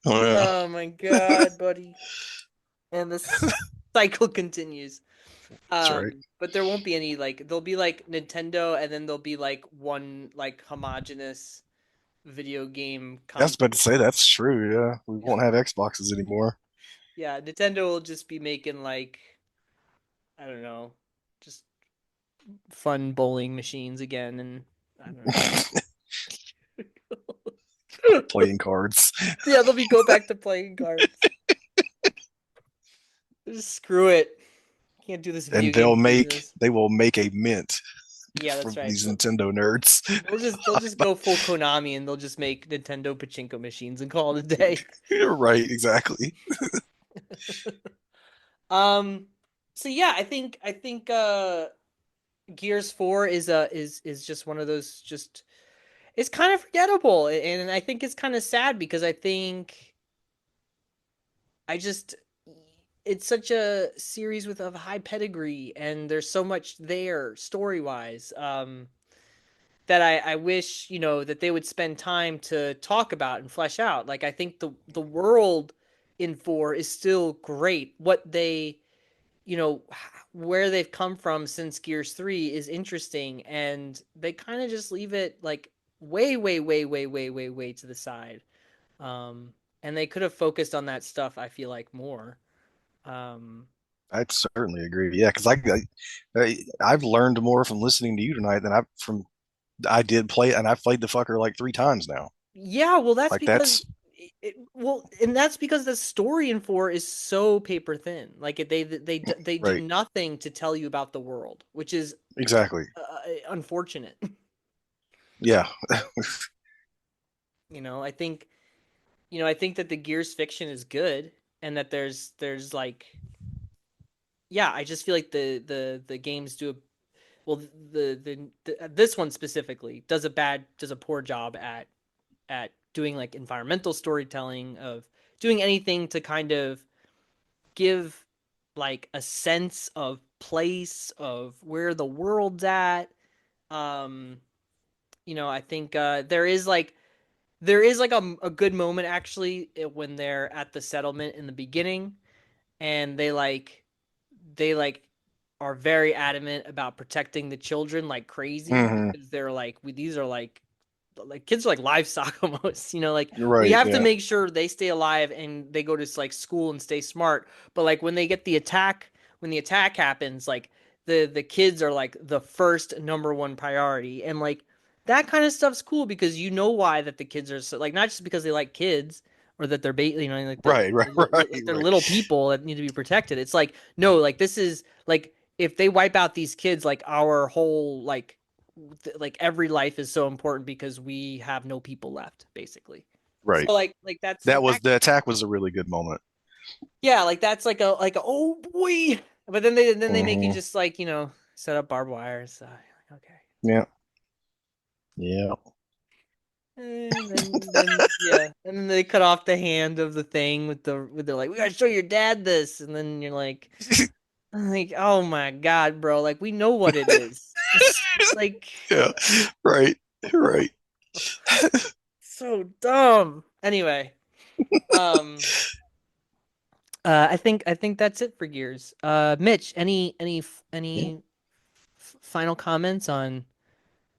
oh yeah. Oh my god, buddy. And this cycle continues. That's right. But there won't be any, like, there'll be like Nintendo, and then there'll be like one, like, homogenous video game I was about to company. say that's true. Yeah, we Yeah. won't have Xboxes anymore. Yeah, Nintendo will just be making, like, I don't know, just fun bowling machines again, and I don't know. Playing cards, Yeah, they'll be go back to playing cards. Just screw it. Can't do this video and game business. they will make a mint Yeah, that's from right. these Nintendo nerds. They'll just go full Konami, and they'll just make Nintendo pachinko machines and call it a day. You're right. Exactly. Um so yeah, I think Gears 4 is just one of those, just, it's kind of forgettable, and I think it's kind of sad because I think I just it's such a series with a high pedigree, and there's so much there story-wise, that I wish, that they would spend time to talk about and flesh out. Like, I think the world in 4 is still great. What they, where they've come from since Gears 3 is interesting, and they kind of just leave it, like, way, way, way, way, way, way, way to the side. Um, and they could have focused on that stuff, I feel like, more. Um, I'd certainly agree. Yeah, because I've learned more from listening to you tonight than I did play, and I've played the fucker like 3 times now. Yeah, well, that's Like because that's and that's because the story in 4 is so paper thin. Like they do right. nothing to tell you about the world, which is Exactly. unfortunate. Yeah. I think I think that the Gears fiction is good, and that there's like, yeah, I just feel like the games do a well the this one specifically does a poor job at doing like environmental storytelling, of doing anything to kind of give like a sense of place of where the world's at. um I think there is like a good moment actually, when they're at the settlement in the beginning, and they like are very adamant about protecting the children like crazy, Hmm. because they're like, these are like kids are like livestock almost, like we Right. have to Yeah. make sure they stay alive and they go to like school and stay smart. But like when they get the attack, when the attack happens, like the kids are like the first number one priority. And like that kind of stuff's cool, because why that the kids are so, like, not just because they like kids, or that they're like Right. Right. Right. like they're Right. little people that need to be protected. It's like, no, like this is like, if they wipe out these kids, like our whole like every life is so important, because we have no people left, basically. Right. So like that's That like was that. the attack was a really good moment. Yeah, like that's like a oh boy. But then they make you Hmm. just like, set up barbed wire. So like, okay. Yeah. Yeah. And then yeah, and then they cut off the hand of the thing with the like, we gotta show your dad this, and then you're like, oh my god, bro, like we know what it is. Like, Yeah. Right. Right. so dumb. Anyway, um, I think that's it for Gears. Mitch, Yeah. any final comments on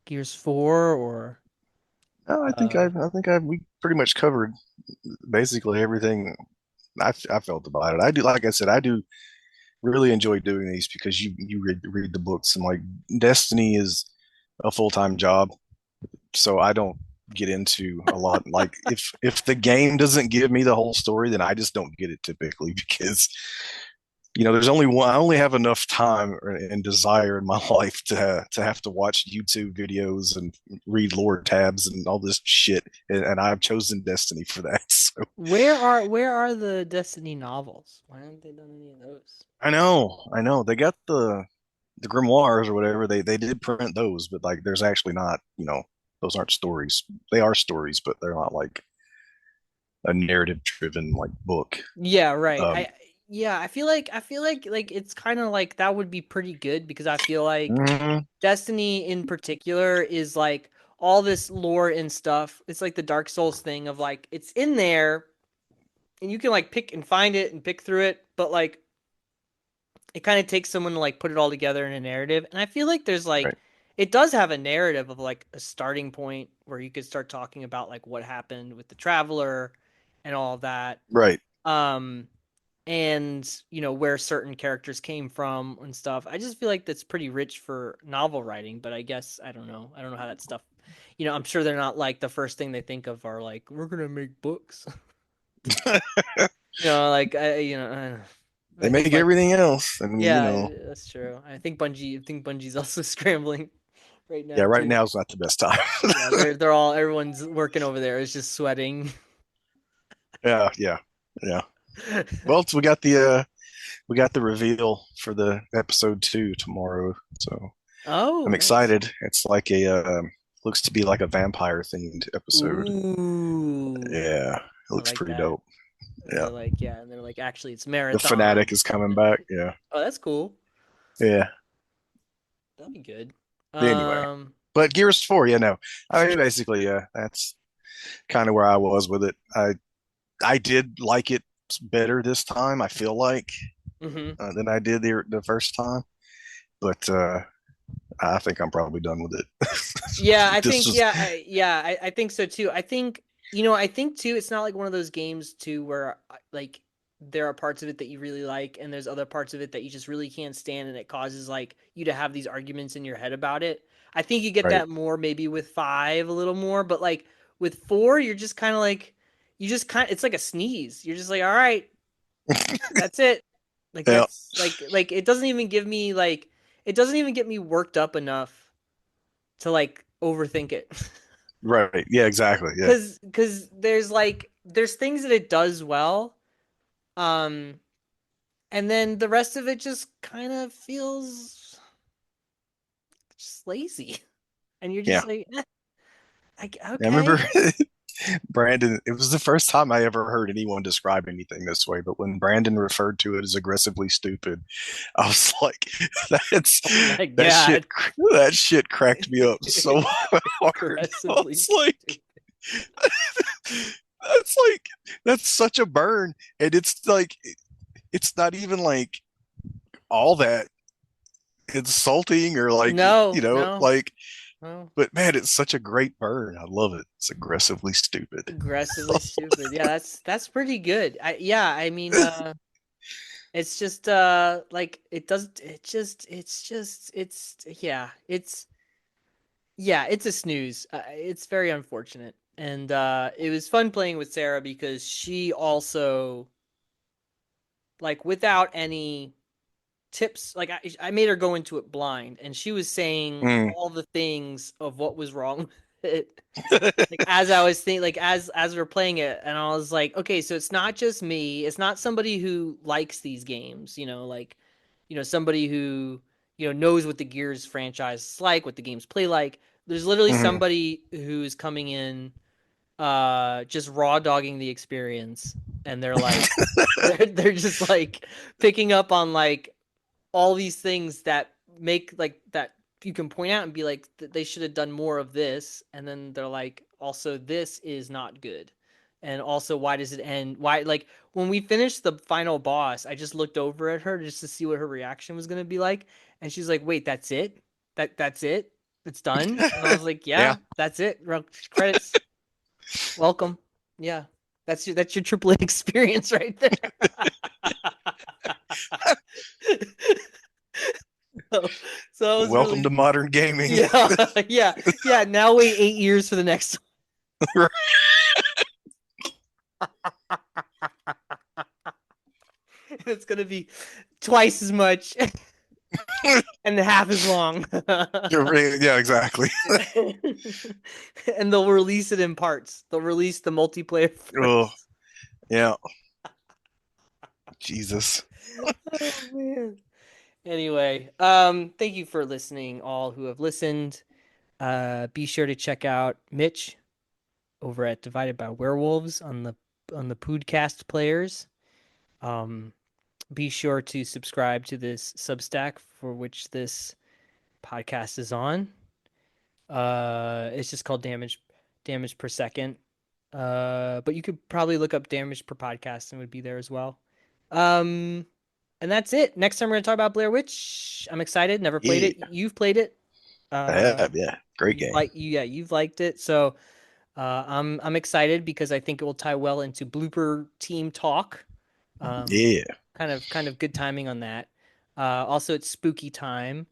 Gears 4, or No, uh I think I we pretty much covered basically everything I felt about it. I do, like I said, I do really enjoy doing these because you read the books, and like Destiny is a full-time job, so I don't get into a lot. Like if the game doesn't give me the whole story, then I just don't get it typically because there's only one. I only have enough time and desire in my life to have to watch YouTube videos and read lore tabs and all this shit, and I've chosen Destiny for that. So where are the Destiny novels? Why haven't they done any of those? I know they got the grimoires or whatever. They did print those, but like there's actually not. Those aren't stories. They are stories, but they're not like a narrative driven like book. Yeah, right. Um, I feel like it's kind of like that would be pretty good, because I feel like mhm. Destiny in particular is like all this lore and stuff. It's like the Dark Souls thing of like, it's in there and you can like pick and find it and pick through it, but like it kind of takes someone to like put it all together in a narrative. And I feel like there's like, Right, it does have a narrative of like a starting point where you could start talking about like what happened with the Traveler and all of that. right. Um and where certain characters came from and stuff. I just feel like that's pretty rich for novel writing, but I guess I don't know how that stuff. I'm sure they're not like the first thing they think of are like, we're gonna make books. Like They I think make everything else, and yeah, that's true. I think Bungie's also scrambling right yeah. now Right too. now is not the best time. Yeah, everyone's working over there. It's just sweating. Yeah, yeah, yeah. Well, we got the reveal for the episode 2 tomorrow, so Oh, I'm nice. excited. It's like looks to be like a vampire themed episode. Ooh, Yeah, it I looks like pretty that. dope. And Yeah, they're like, yeah, and they're like, actually, it's the fanatic marathon. is coming back. Yeah, Oh, that's cool. yeah. That'd be good. Anyway, Um, but Gears 4, no. I mean, basically, yeah, that's kind of where I was with it. I did like it better this time. I feel like hmm than I did the first time, but I think I'm probably done with Yeah, I it. This think, is I think so too. I think too, it's not like one of those games too where like there are parts of it that you really like, and there's other parts of it that you just really can't stand, and it causes like you to have these arguments in your head about it. I think you get Right. that more maybe with five a little more, but like with four, you're just kind of like you just kind it's like a sneeze. You're just like, all right, that's it. Like Yeah. that's like it doesn't even give me like it doesn't even get me worked up enough to like overthink it. Right. Yeah, exactly. Yeah. Cuz there's like there's things that it does well. Um and then the rest of it just kind of feels just lazy. And you're Yeah. just like, I remember okay. Brandon, it was the first time I ever heard anyone describe anything this way, but when Brandon referred to it as aggressively stupid, I was like, that's Oh my that shit god. that shit cracked me up so hard. I Aggressively was like, stupid. that's like that's such a burn. And it's like it's not even like all that insulting or like, No, no, like, no. but man, it's such a great burn. I love it. It's aggressively stupid. Aggressively stupid. Yeah, that's pretty good. Yeah, I mean it's just like it does it's yeah, it's a snooze. It's very unfortunate. And it was fun playing with Sarah because she also like without any tips like I made her go into it blind and she was saying Mm. all the things of what was wrong with it like as I was thinking like as we are playing it and I was like okay so it's not just me it's not somebody who likes these games like somebody who knows what the Gears franchise is like what the games play like there's literally Mhm. somebody who's coming in just raw dogging the experience and they're like they're just like picking up on like all these things that make like that you can point out and be like they should have done more of this and then they're like also this is not good and also why does it end why like when we finished the final boss I just looked over at her just to see what her reaction was going to be like and she's like wait that's it that's it it's done and I was like Yeah. yeah that's it credits welcome yeah that's your triple A experience right there so, so it was Welcome to really modern gaming. yeah yeah now wait 8 years for the next one. It's gonna be twice as much and half as long Yeah, exactly. and they'll release it in parts they'll release the multiplayer Oh, first yeah. Jesus. oh man anyway thank you for listening all who have listened be sure to check out Mitch over at Divided by Werewolves on the Podcast players um be sure to subscribe to this Substack for which this podcast is on. It's just called Damage Per Second. But you could probably look up Damage Per Podcast and it would be there as well. Um, and that's it. Next time we're gonna talk about Blair Witch. I'm excited. Never played Yeah, it. You've played it. I have. Yeah, great game. You've liked it. So I'm excited because I think it will tie well into blooper team talk. Um, Yeah. kind of good timing on that. Also, it's spooky time,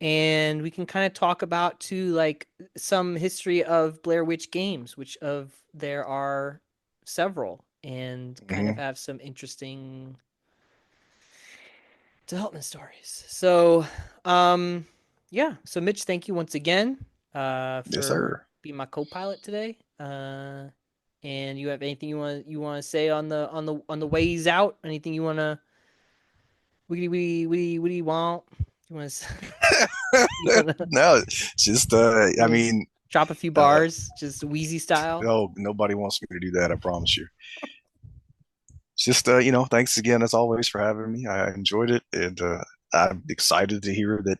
and we can kind of talk about too like some history of Blair Witch games, which of there are several, and kind of Hmm. have some interesting development stories. So, um, yeah. So, Mitch, thank you once again, Yes, for sir. being my co-pilot today. And you have anything you want to say on the ways out? Anything you want to what do you want? You want to you want to No, it's just I mean, drop a few uh bars, just Wheezy style? oh, nobody wants me to do that, I promise you. It's just thanks again as always for having me. I enjoyed it, and I'm excited to hear that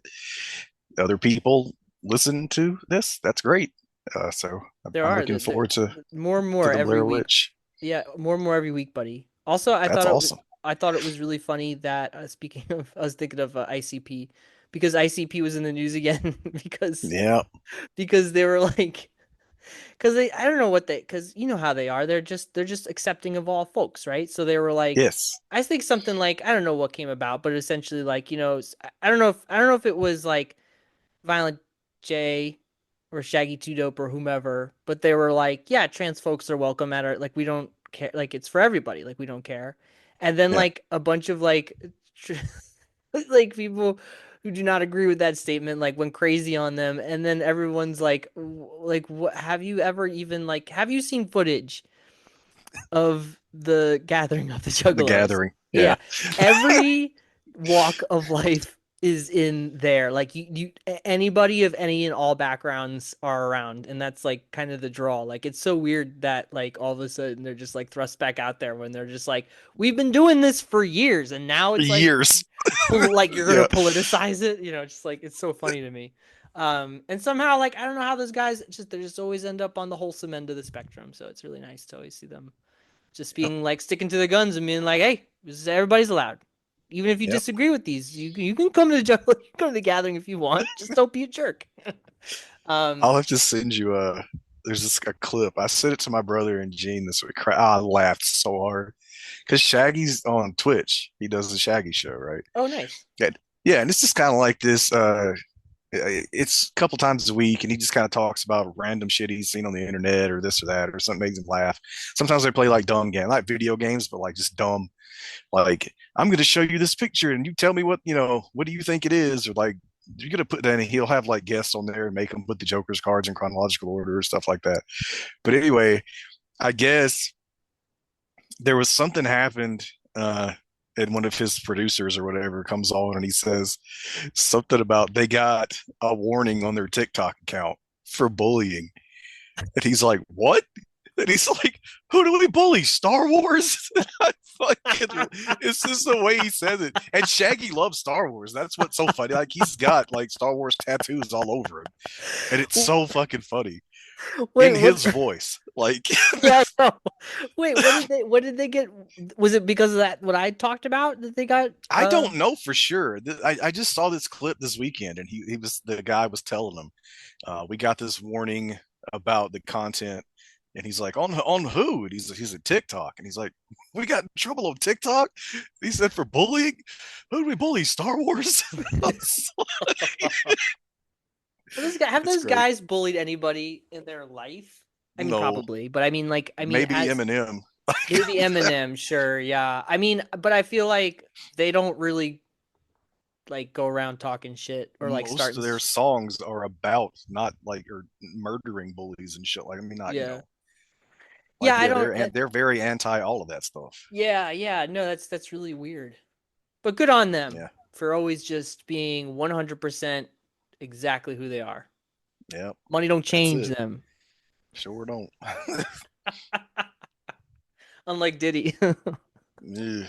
other people listen to this. That's great. So There I'm are looking forward more and to more the every Blair week. Witch. Yeah, more and more every week, buddy. Also, That's awesome. I thought it was really funny that speaking of, I was thinking of ICP because ICP was in the news again because Yeah. they were like Because I don't know what they, because you know how they are. They're just accepting of all folks, right? So they were like, Yes. I think something like I don't know what came about, but essentially like I don't know if it was like Violent J or Shaggy Two Dope or whomever, but they were like, yeah, trans folks are welcome at our like we don't care, like it's for everybody, like we don't care. And then Yeah. like a bunch of like tr like people who do not agree with that statement like went crazy on them, and then everyone's like, like what have you ever even like have you seen footage of the gathering of the The Juggalos? Gathering. Yeah, Yeah. every walk of life is in there. Like anybody of any and all backgrounds are around, and that's like kind of the draw. Like it's so weird that like all of a sudden they're just like thrust back out there when they're just like, we've been doing this for years, and now it's like, Years. like you're gonna Yeah. politicize it. Just like it's so funny to me. And somehow like I don't know how those guys just they just always end up on the wholesome end of the spectrum. So it's really nice to always see them just Yep. being like sticking to the guns and being like, "Hey, everybody's allowed. Even if you Yep. disagree with these, you can come to the jungle, you can come to the gathering if you want. Just don't be a jerk." um, I'll have to send you there's this a clip. I sent it to my brother and Gene this week. I laughed so hard because Shaggy's on Twitch. He does the Shaggy show, right? oh, nice. Yeah, yeah, and it's just kind of like this. It's a couple times a week, and he just kind of talks about random shit he's seen on the internet or this or that or something makes him laugh. Sometimes they play like dumb games, like video games, but like just dumb. Like I'm going to show you this picture, and you tell me what do you think it is, or like you're going to put that, and he'll have like guests on there and make them put the Joker's cards in chronological order or stuff like that. But anyway, I guess there was something happened. And one of his producers or whatever comes on and he says something about they got a warning on their TikTok account for bullying. And he's like, "What?" And he's like, "Who do we bully? Star Wars?" It's just the way he says it. And Shaggy loves Star Wars. That's what's so funny. Like he's got like Star Wars tattoos all over him. And it's so fucking funny Wait, in what? his voice. Like Yeah, no. Wait, what did they get? Was it because of that what I talked about that they got? I don't know for sure. I just saw this clip this weekend, and he was the guy was telling him, we got this warning about the content, and he's like, on who? And he's at TikTok, and he's like, we got in trouble on TikTok. He said for bullying. Who do we bully? Star Wars. Have It's those great. guys bullied anybody in their life? I mean, No, probably, but I mean, maybe as Eminem. maybe Eminem, sure, yeah. I mean, but I feel like they don't really like go around talking shit or like Most starting. of their songs are about not like or murdering bullies and shit. Like I mean, not Yeah, yeah. like I yeah, don't. they're very anti all of that stuff. Yeah, yeah. No, that's really weird. But good on them Yeah, for always just being 100% exactly who they are. yeah, Money don't that's change it. them, Sure don't. unlike Diddy. Yeah.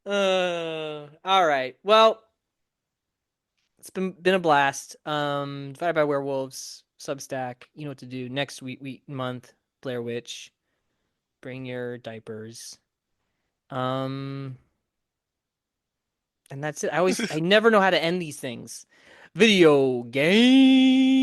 All right. Well, it's been a blast. Divided by Werewolves, Substack. You know what to do. Next month, Blair Witch. Bring your diapers. Um, and that's it. I never know how to end these things. Video game.